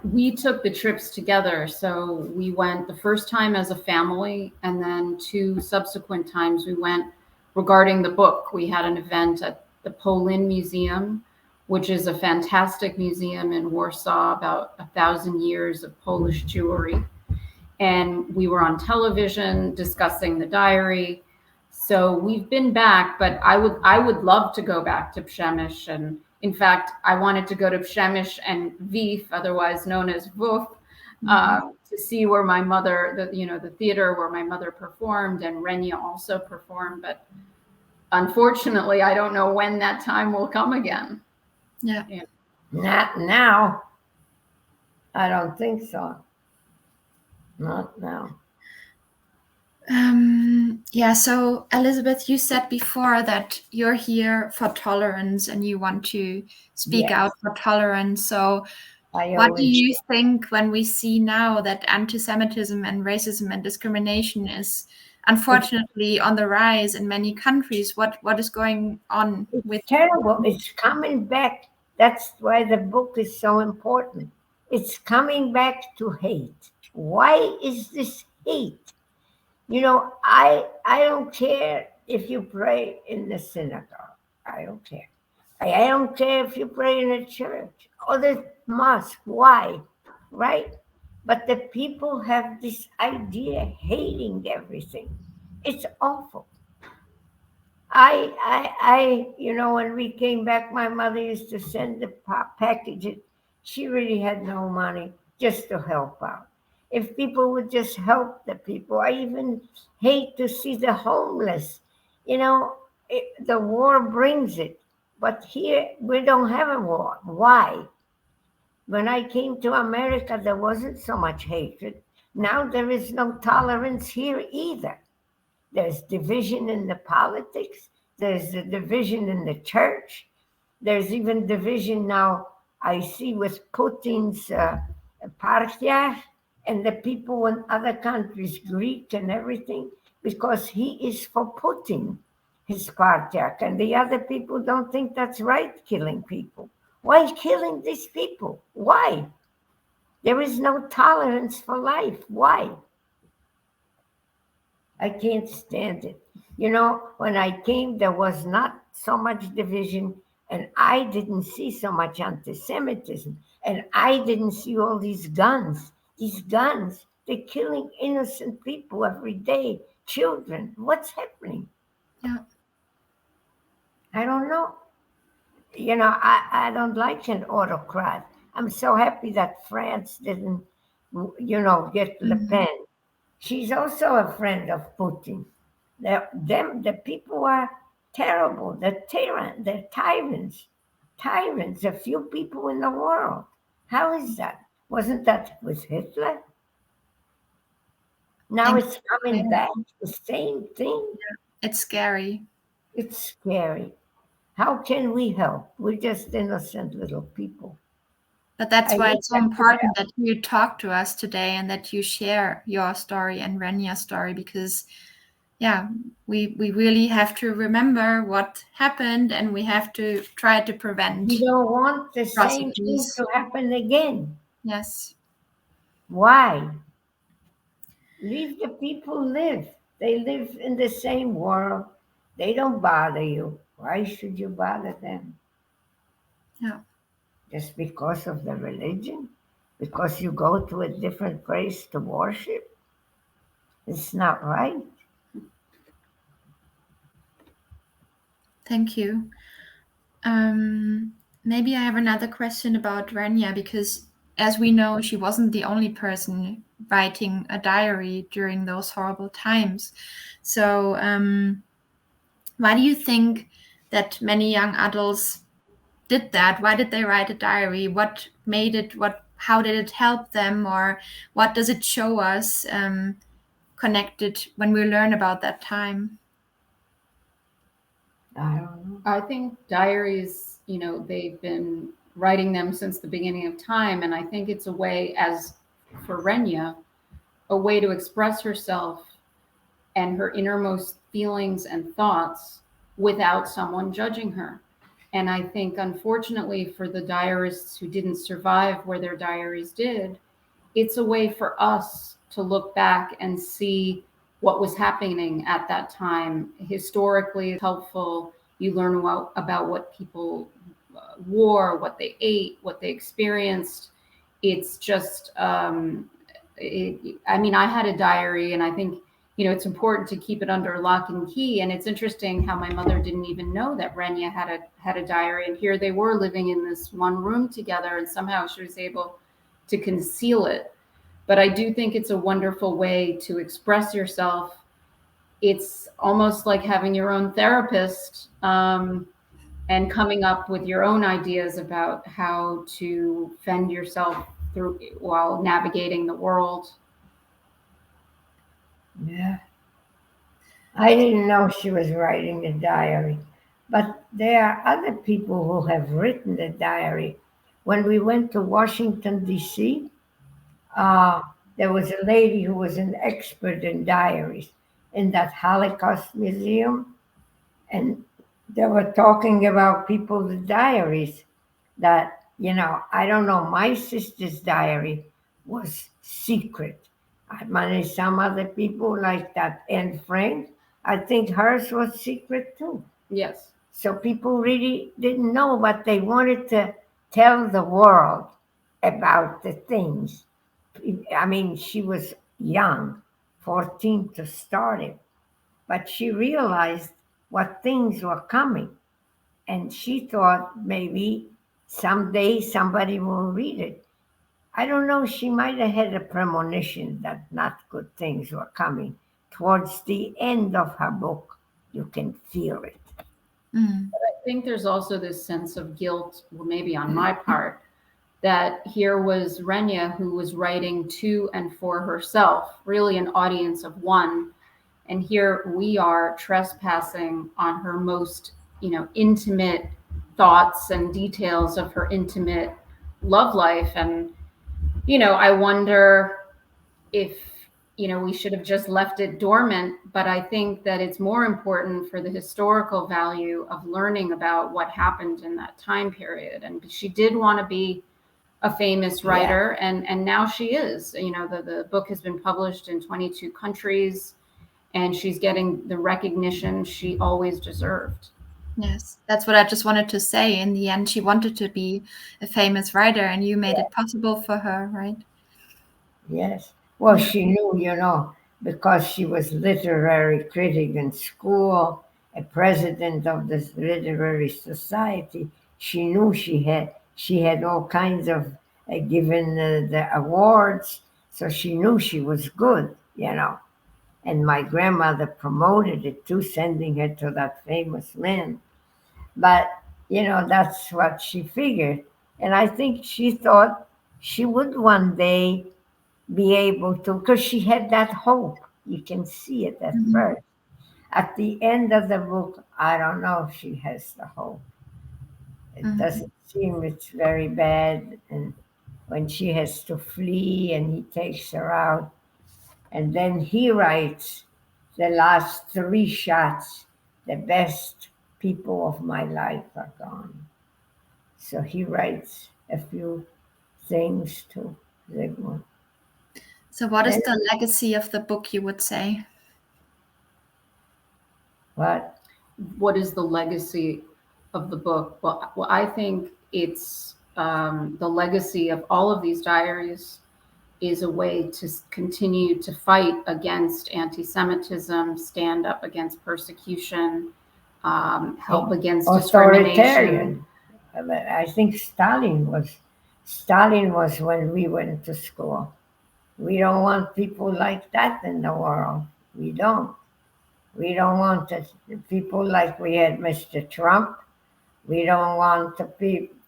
S3: We took the trips together. So we went the first time as a family, and then 2 subsequent times we went regarding the book. We had an event at the Polin Museum, which is a fantastic museum in Warsaw, about 1,000 years of Polish Jewry. And we were on television discussing the diary. So we've been back, but I would love to go back to Przemysl. And in fact, I wanted to go to Przemysl and Vif, otherwise known as Wuf, to see where my mother, the theater where my mother performed, and Renia also performed. But unfortunately, I don't know when that time will come again.
S1: Yeah.
S2: Not now. I don't think so. Not now.
S1: Yeah, so Elizabeth, you said before that you're here for tolerance and you want to speak
S2: Yes.
S1: out for tolerance. So
S2: I
S1: what do
S2: always
S1: you think when we see now that anti-Semitism and racism and discrimination is unfortunately on the rise in many countries? What is going on with
S2: It's terrible. It's coming back. That's why the book is so important. It's coming back to hate. Why is this hate? I don't care if you pray in the synagogue. I don't care. I don't care if you pray in a church or the mosque. Why? Right? But the people have this idea hating everything. It's awful. When we came back, my mother used to send the packages. She really had no money just to help out. If people would just help the people, I even hate to see the homeless. The war brings it. But here, we don't have a war. Why? When I came to America, there wasn't so much hatred. Now there is no tolerance here either. There's division in the politics. There's a division in the church. There's even division now, I see, with Putin's Partia and the people in other countries, Greek and everything, because he is for Putin, his Spartak, and the other people don't think that's right, killing people. Why killing these people? Why? There is no tolerance for life. Why? I can't stand it. When I came, there was not so much division, and I didn't see so much anti-Semitism, and I didn't see all these guns. These guns, they're killing innocent people every day, children. What's happening?
S1: Yeah.
S2: I don't know. I don't like an autocrat. I'm so happy that France didn't, get Le Pen. She's also a friend of Putin. The people are terrible. They're tyrants. Tyrants, a few people in the world. How is that? Wasn't that with Hitler? Now
S1: Thank
S2: it's coming back, the same thing.
S1: It's scary.
S2: It's scary. How can we help? We're just innocent little people.
S1: But that's
S2: I
S1: why
S2: wish
S1: it's so
S2: I could
S1: important
S2: help.
S1: that you talk to us today and that you share your story and Renia's story, because yeah, we really have to remember what happened, and we have to try to prevent
S2: We don't want the same thing
S1: atrocities.
S2: to happen again.
S1: Yes.
S2: Why? Leave the people live. They live in the same world. They don't bother you. Why should you bother them?
S1: Yeah.
S2: Just because of the religion? Because you go to a different place to worship? It's not right.
S1: Thank you. Maybe I have another question about Renia, because as we know, she wasn't the only person writing a diary during those horrible times. So, why do you think that many young adults did that? Why did they write a diary? What made it? How did it help them, or what does it show us connected when we learn about that time?
S2: I don't know.
S3: I think diaries, they've been writing them since the beginning of time. And I think it's a way, as for Renia, a way to express herself and her innermost feelings and thoughts without someone judging her. And I think, unfortunately, for the diarists who didn't survive where their diaries did, it's a way for us to look back and see what was happening at that time. Historically, it's helpful. You learn about what people wore, what they ate, what they experienced. It's just, I had a diary, and I think, it's important to keep it under lock and key. And it's interesting how my mother didn't even know that Renia had a diary. And here they were living in this one room together, and somehow she was able to conceal it. But I do think it's a wonderful way to express yourself. It's almost like having your own therapist, and coming up with your own ideas about how to fend yourself through while navigating the world.
S2: Yeah. I didn't know she was writing a diary. But there are other people who have written a diary. When we went to Washington, D.C., uh, there was a lady who was an expert in diaries in that Holocaust museum. And they were talking about people's diaries that, I don't know, my sister's diary was secret. I mean, some other people like that Anne Frank, I think hers was secret too.
S3: Yes.
S2: So people really didn't know, but they wanted to tell the world about the things. I mean, she was young, 14 to start it, but she realized what things were coming. And she thought maybe someday somebody will read it. I don't know, she might have had a premonition that not good things were coming. Towards the end of her book, you can feel it.
S1: Mm.
S3: I think there's also this sense of guilt, well, maybe on my part, that here was Renia who was writing to and for herself, really an audience of one. And here we are trespassing on her most, intimate thoughts and details of her intimate love life. And, I wonder if, we should have just left it dormant. But I think that it's more important for the historical value of learning about what happened in that time period. And she did want to be a famous writer, and now she is. The book has been published in 22 countries, and she's getting the recognition she always deserved.
S1: Yes, that's what I just wanted to say. In the end, she wanted to be a famous writer, and you made it possible for her, right?
S2: Yes. Well, she knew, because she was literary critic in school, a president of the literary society. She knew she had all kinds of given the awards, so she knew she was good. And my grandmother promoted it too, sending her to that famous man. But that's what she figured, and I think she thought she would one day be able to, because she had that hope. You can see it at
S1: Mhm.
S2: first. At the end of the book, I don't know if she has the hope. It doesn't seem it's very bad. And when she has to flee and he takes her out, and then he writes the last 3 shots, the best people of my life are gone. So he writes a few things to Zygmund.
S1: So what is the legacy of the book, you would say?
S3: What is the legacy of the book? Well, I think it's the legacy of all of these diaries is a way to continue to fight against anti-Semitism, stand up against persecution, help against discrimination.
S2: I think Stalin was when we went to school. We don't want people like that in the world. We don't. We don't want people like we had Mr. Trump. We don't want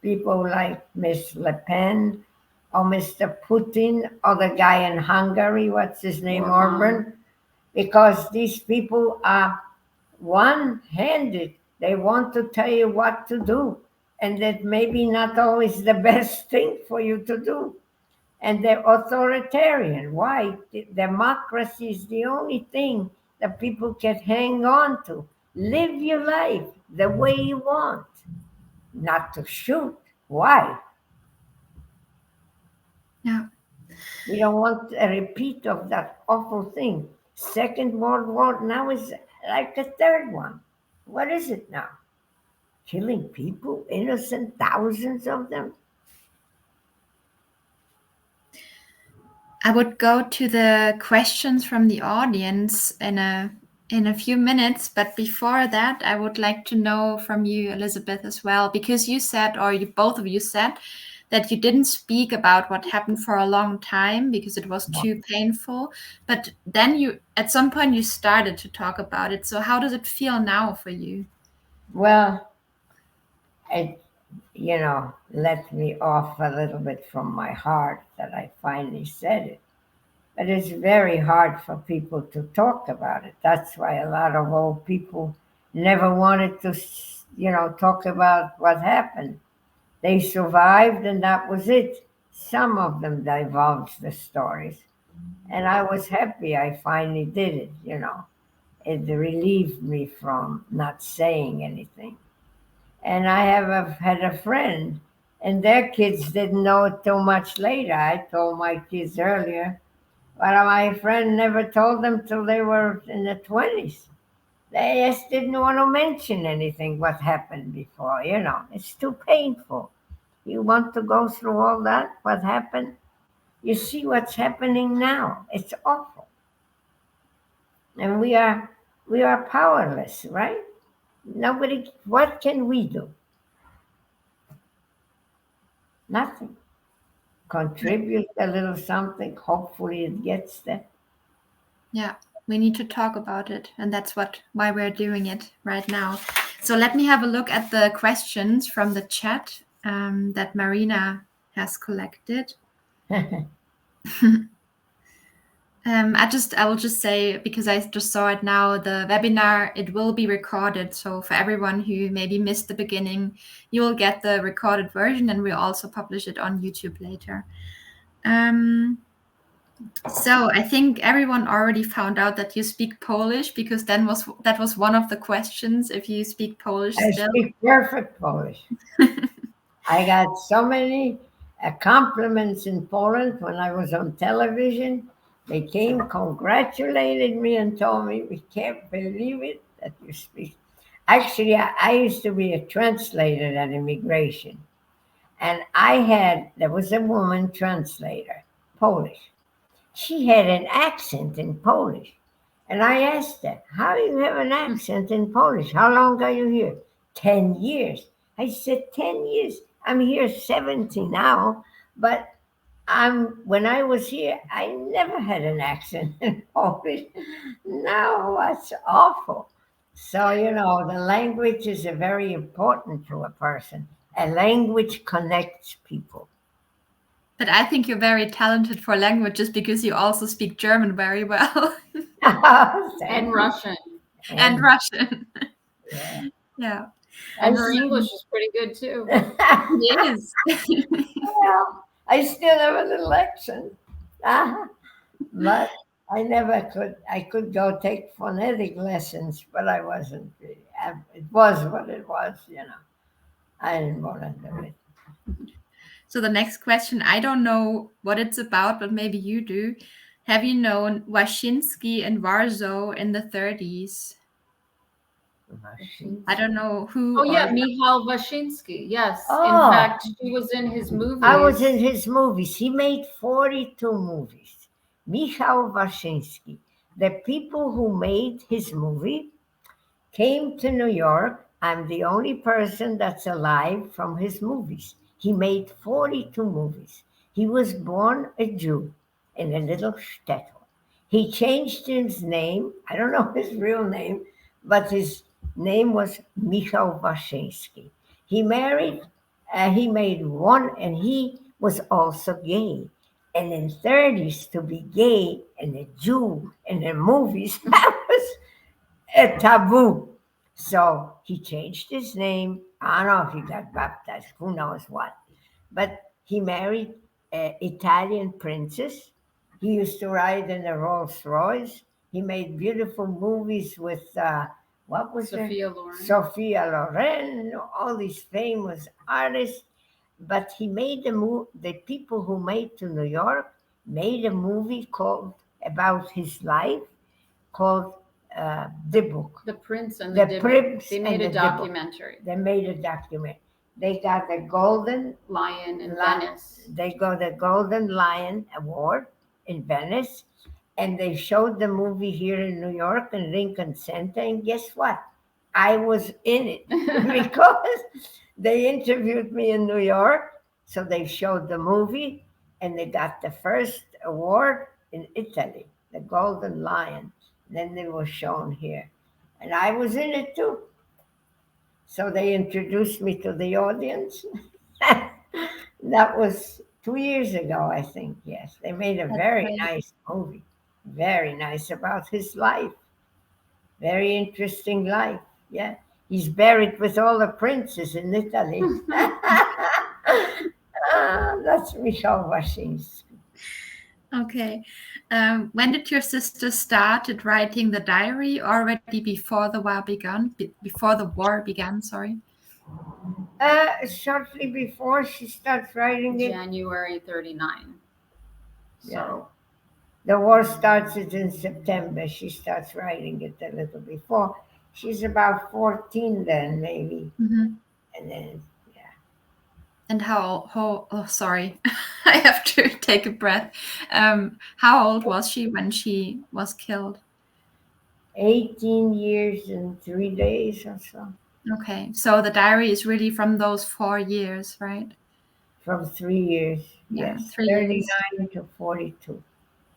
S2: people like Miss Le Pen or Mr. Putin or the guy in Hungary, what's his name, Orban, because these people are one-handed. They want to tell you what to do, and that maybe not always the best thing for you to do. And they're authoritarian. Why? Democracy is the only thing that people can hang on to. Live your life the way you want, not to shoot. Why?
S1: Yeah.
S2: We don't want a repeat of that awful thing. Second World War now is like a third one. What is it now? Killing people, innocent, thousands of them?
S1: I would go to the questions from the audience in a few minutes, but before that, I would like to know from you, Elizabeth, as well, because you said, or both of you said, that you didn't speak about what happened for a long time because it was too painful. But then you, at some point, you started to talk about it. So how does it feel now for you?
S2: Well, it, let me off a little bit from my heart that I finally said it. But it's very hard for people to talk about it. That's why a lot of old people never wanted to, talk about what happened. They survived and that was it. Some of them divulged the stories. And I was happy I finally did it, It relieved me from not saying anything. And I had a friend, and their kids didn't know it till much later. I told my kids earlier, but my friend never told them till they were in their 20s. They just didn't want to mention anything what happened before, It's too painful. You want to go through all that, what happened? You see what's happening now. It's awful. And we are powerless, right? Nobody, what can we do? Nothing. Contribute a little something. Hopefully it gets there.
S1: Yeah, we need to talk about it. And that's why we're doing it right now. So let me have a look at the questions from the chat that Marina has collected. I will just say, because I just saw it now, the webinar, it will be recorded. So for everyone who maybe missed the beginning, you will get the recorded version, and we'll also publish it on YouTube later. So I think everyone already found out that you speak Polish, because that was one of the questions, if you speak Polish still.
S2: I speak perfect Polish. I got so many compliments in Poland when I was on television. They came, congratulated me, and told me, we can't believe it that you speak. Actually, I used to be a translator at immigration. And there was a woman translator, Polish. She had an accent in Polish. And I asked her, how do you have an accent in Polish? How long are you here? 10 years. I said, 10 years. I'm here 70 now, but when I was here, I never had an accent in Polish. Now that's awful. So, the language is very important to a person. A language connects people.
S1: But I think you're very talented for languages, because you also speak German very well.
S3: And Russian.
S1: And Russian.
S2: Yeah.
S1: Yeah.
S3: And her English is pretty good too.
S1: It is.
S2: Well, I still have a little accent. But I never could. I could go take phonetic lessons, but I wasn't really. It was what it was, you know. I didn't want to do it.
S1: So the next question, I don't know what it's about, but maybe you do. Have you known Wyszynski in Warsaw in the 30s? I don't know who.
S3: Oh yeah, Michał Wyszynski. Yes.
S2: Oh.
S3: In fact, she was in his movies.
S2: I was in his movies. He made 42 movies. Michał Wyszynski. The people who made his movie came to New York. I'm the only person that's alive from his movies. He made 42 movies. He was born a Jew in a little shtetl. He changed his name. I don't know his real name, but his name was Michał Wyszynski. He married, he made one, and he was also gay. And in 30s, to be gay and a Jew in the movies, that was a taboo. So he changed his name. I don't know if he got baptized, who knows what. But he married an Italian princess. He used to ride in a Rolls Royce. He made beautiful movies with, what was
S3: Sophia Loren.
S2: Sophia Loren, all these famous artists. But he made the people who made to New York made a movie called about his life called The Book.
S3: The Prince and
S2: The
S3: the
S2: Prince
S3: They made
S2: and
S3: a
S2: the Dybbuk.
S3: documentary.
S2: They made a document. They got the Golden
S3: Lion in
S2: Lion.
S3: Venice.
S2: They got the Golden Lion Award in Venice, and they showed the movie here in New York in Lincoln Center. And guess what? I was in it because they interviewed me in New York. So they showed the movie, and they got the first award in Italy, the Golden Lion. Then they were shown here, and I was in it too. So they introduced me to the audience. That was 2 years ago, I think. Yes, they made a very nice movie, very nice about his life. Very interesting life. Yeah, he's buried with all the princes in Italy. That's Michał Wyszynski.
S1: Okay. When did your sister started writing the diary? Already before the war began? Before the war began, sorry.
S2: Shortly before she starts writing it.
S3: January 39. So
S2: the war starts in September. She starts writing it a little before. She's about 14 then, maybe.
S1: Mm-hmm.
S2: And then,
S1: And oh, sorry, I have to take a breath. How old was she when she was killed?
S2: 18 years and 3 days or so.
S1: Okay, so the diary is really from those 4 years, right?
S2: From 3 years,
S1: Yeah,
S2: yes.
S1: 39
S2: years. To 42.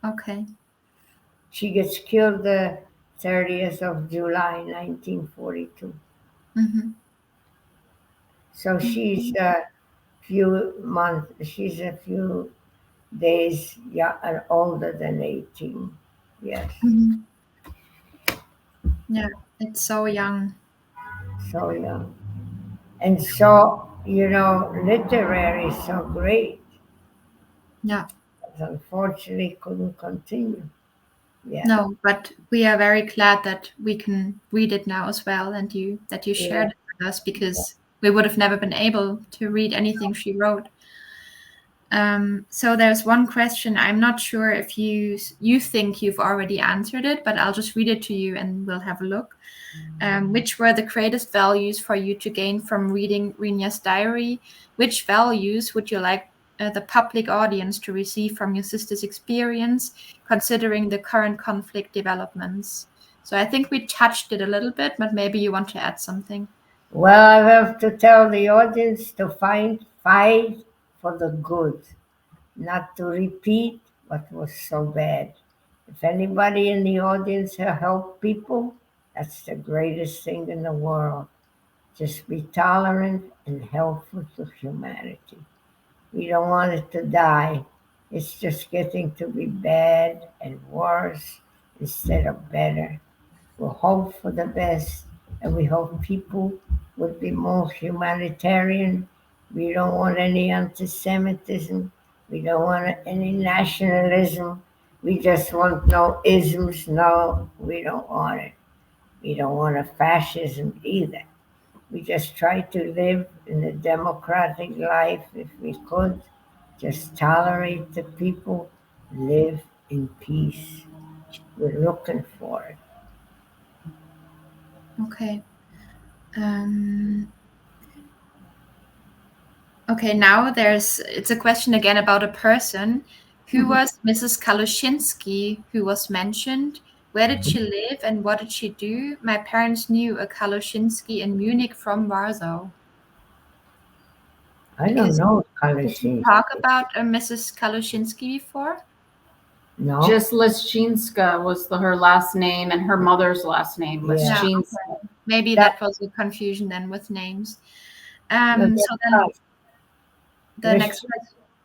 S1: Okay.
S2: She gets killed the 30th of July, 1942.
S1: Mm-hmm.
S2: So she's a few days older than 18. Yes.
S1: Mm-hmm. Yeah, it's so young.
S2: So young. And so, literary is so great.
S1: Yeah.
S2: But unfortunately couldn't continue. Yeah.
S1: No, but we are very glad that we can read it now as well, and that you shared it with us, because we would have never been able to read anything she wrote. So there's one question. I'm not sure if you think you've already answered it, but I'll just read it to you and we'll have a look. Which were the greatest values for you to gain from reading Renia's diary? Which values would you like the public audience to receive from your sister's experience, considering the current conflict developments? So I think we touched it a little bit, but maybe you want to add something.
S2: Well, I have to tell the audience to fight for the good, not to repeat what was so bad. If anybody in the audience help people, that's the greatest thing in the world. Just be tolerant and helpful to humanity. We don't want it to die. It's just getting to be bad and worse instead of better. We hope for the best, and we hope people would be more humanitarian. We don't want any anti-Semitism. We don't want any nationalism. We just want no isms. No, we don't want it. We don't want a fascism either. We just try to live in a democratic life if we could. Just tolerate the people, live in peace. We're looking for it.
S1: Okay. Okay, now it's a question again about a person. Who was Mrs. Kalushinsky, who was mentioned? Where did she live and what did she do? My parents knew a Kalushinsky in Munich from Warsaw.
S2: I don't know.
S1: Did you talk about Mrs. Kalushinsky before?
S2: No.
S3: Just Leszczynska was her last name, and her mother's last name, Leszczynska.
S1: Okay. Maybe that was a confusion then with names. So then the next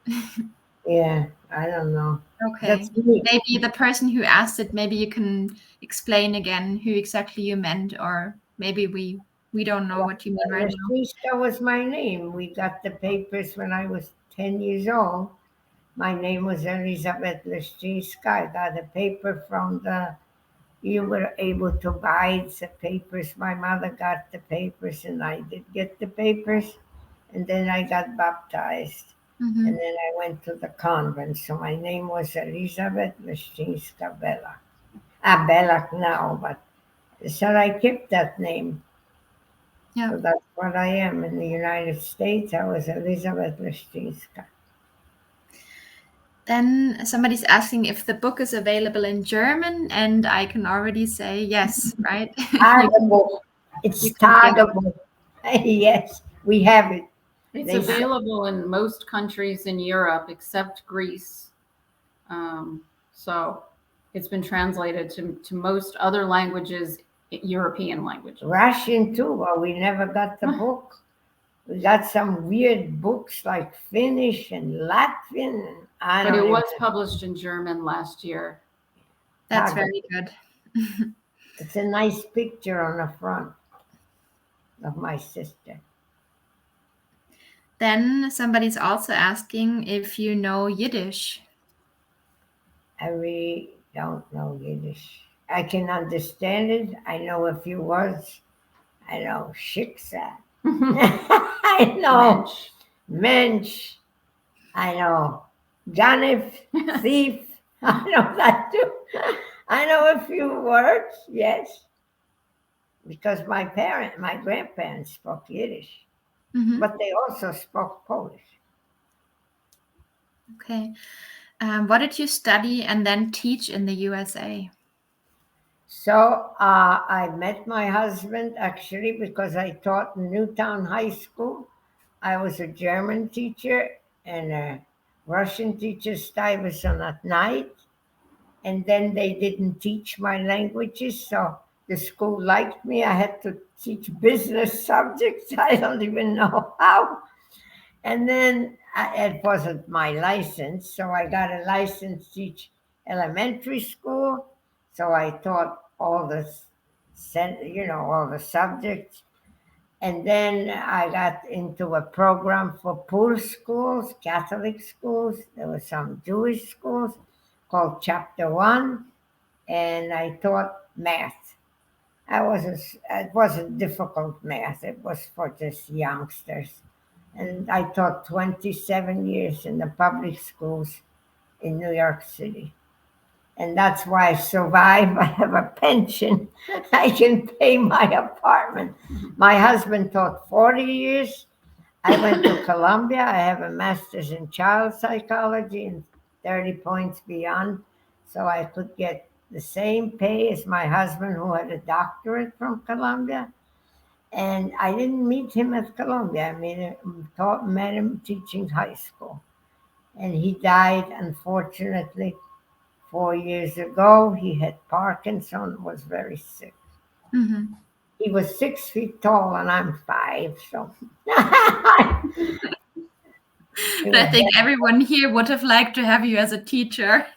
S1: question.
S2: Yeah, I don't know.
S1: Okay. Maybe the person who asked it, maybe you can explain again who exactly you meant, or maybe we don't know what you mean right now.
S2: Leszczynska was my name. We got the papers when I was 10 years old. My name was Elizabeth Leszczynska. I got a paper from you were able to buy the papers. My mother got the papers and I did get the papers. And then I got baptized.
S1: Mm-hmm.
S2: And then I went to the convent. So my name was Elizabeth Leszczynska Bellak. Bellak now, but so I kept that name.
S1: Yeah.
S2: So that's what I am. In the United States, I was Elizabeth Leszczynska.
S1: Then somebody's asking if the book is available in German, and I can already say yes, right?
S2: It's targetable. Yes, we have it.
S3: It's available in most countries in Europe except Greece. So it's been translated to most other languages, European languages.
S2: Russian too, but we never got the book. We got some weird books like Finnish and Latvian.
S3: But it was published in German last year.
S1: That's very good.
S2: It's a nice picture on the front of my sister.
S1: Then somebody's also asking if you know Yiddish.
S2: I really don't know Yiddish. I can understand it. I know a few words. I know shiksa. I know mensch. I know ganef, thief. I know that too. I know a few words, yes. Because my grandparents spoke Yiddish. Mm-hmm. But they also spoke Polish.
S1: Okay. What did you study and then teach in the USA?
S2: So I met my husband actually because I taught in Newtown High School. I was a German teacher and a Russian teacher, Stuyvesant at night. And then they didn't teach my languages, so the school liked me. I had to teach business subjects. I don't even know how. And then it wasn't my license, so I got a license to teach elementary school. So I taught all the subjects. And then I got into a program for poor schools, Catholic schools. There were some Jewish schools called Chapter 1, and I taught math. It wasn't difficult math. It was for just youngsters. And I taught 27 years in the public schools in New York City. And that's why I survive. I have a pension. I can pay my apartment. My husband taught 40 years. I went to Columbia. I have a master's in child psychology and 30 points beyond. So I could get the same pay as my husband, who had a doctorate from Columbia. And I didn't meet him at Columbia. I met him teaching high school. And he died, unfortunately, 4 years ago. He had Parkinson, was very sick. Mm-hmm. He was 6 feet tall and I'm 5, so.
S1: I think everyone here would have liked to have you as a teacher.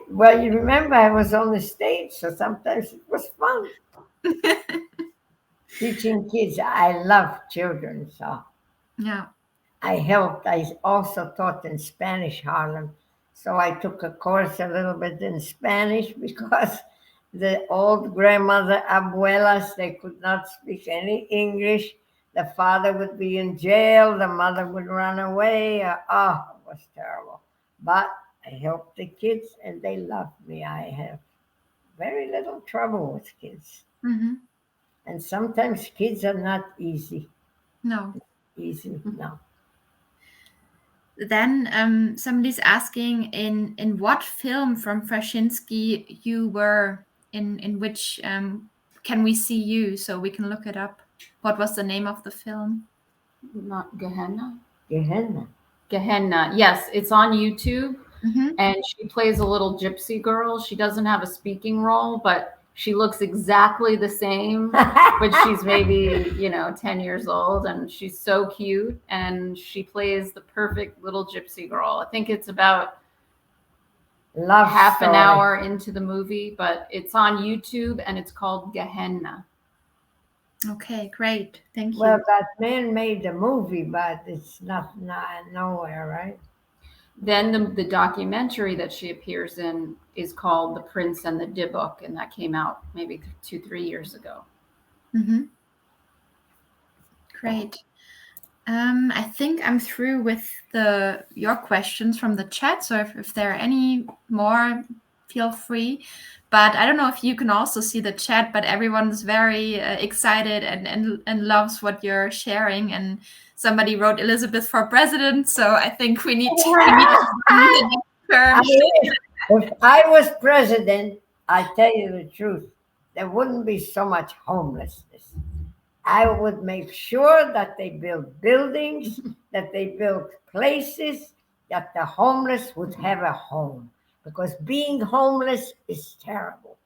S2: Well, you remember I was on the stage, so sometimes it was fun teaching kids. I love children, so
S1: Yeah.
S2: I helped. I also taught in Spanish, Harlem. So I took a course a little bit in Spanish because the old grandmother, abuelas, they could not speak any English. The father would be in jail, the mother would run away. It was terrible. But I helped the kids and they loved me. I have very little trouble with kids.
S1: Hmm.
S2: And sometimes kids are not easy.
S1: No.
S2: Easy, no.
S1: Then somebody's asking in what film from Frashinsky you were in which can we see you so we can look it up? What was the name of the film?
S3: Not Gehenna.
S2: Gehenna.
S3: Gehenna. Yes, it's on YouTube.
S1: Mm-hmm.
S3: And she plays a little gypsy girl. She doesn't have a speaking role, but she looks exactly the same. But she's maybe, 10 years old, and she's so cute. And she plays the perfect little gypsy girl. I think it's about half an hour into the movie, but it's on YouTube and it's called Gehenna.
S1: Okay, great. Thank you.
S2: Well, that man made the movie, but it's not nowhere, right?
S3: Then the documentary that she appears in is called The Prince and the Dybbuk, and that came out maybe 2-3 years ago.
S1: Mm-hmm. Great. I think I'm through with your questions from the chat. So if there are any more, feel free. But I don't know if you can also see the chat, but everyone's very excited and loves what you're sharing. And somebody wrote Elizabeth for president. So I think we need to
S2: If I was president, I tell you the truth, there wouldn't be so much homelessness. I would make sure that they build buildings, that they build places, that the homeless would have a home. Because being homeless is terrible.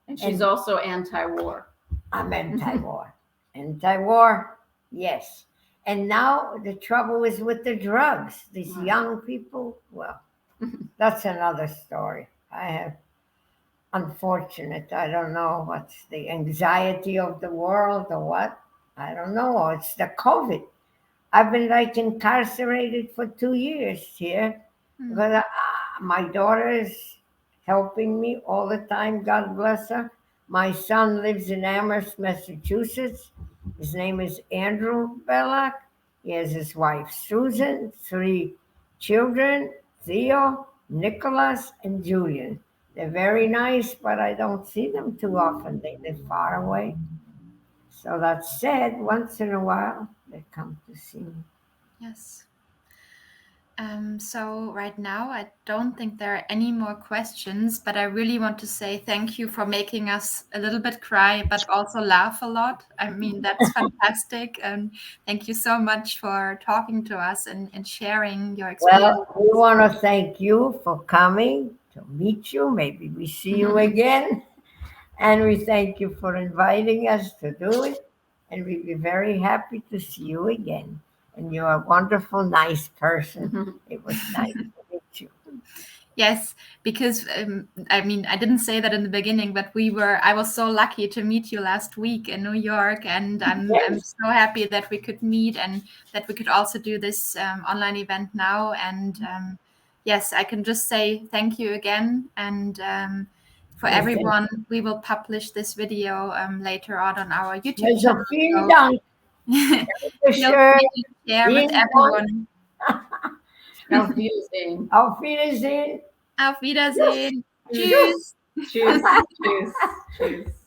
S3: And she's also anti-war.
S2: I'm anti-war. Anti-war, yes. And now the trouble is with the drugs. These young people, well, that's another story. I have unfortunate. I don't know what's the anxiety of the world or what. I don't know. Or it's the COVID. I've been like incarcerated for 2 years here. Because my daughter is helping me all the time. God bless her. My son lives in Amherst, Massachusetts. His name is Andrew Bellak. He has his wife, Susan, 3 children, Theo, Nicholas, and Julian. They're very nice, but I don't see them too often. They live far away. So that's sad. Once in a while, they come to see me.
S1: Yes. So right now, I don't think there are any more questions, but I really want to say thank you for making us a little bit cry, but also laugh a lot. I mean, that's fantastic. And thank you so much for talking to us and sharing your experience.
S2: Well, we want to thank you for coming to meet you. Maybe we see you again. And we thank you for inviting us to do it. And we'd be very happy to see you again. And you're a wonderful, nice person. It was nice to meet you.
S1: Yes, because I mean, I didn't say that in the beginning, but I was so lucky to meet you last week in New York. And I'm so happy that we could meet and that we could also do this online event now. And yes, I can just say thank you again. And for everyone, we will publish this video later on our YouTube channel.
S2: Vielen Dank.
S1: Share with everyone.
S3: Auf Wiedersehen.
S2: Auf Wiedersehen.
S1: Auf Wiedersehen. Tschüss.
S3: Tschüss. Tschüss. Tschüss.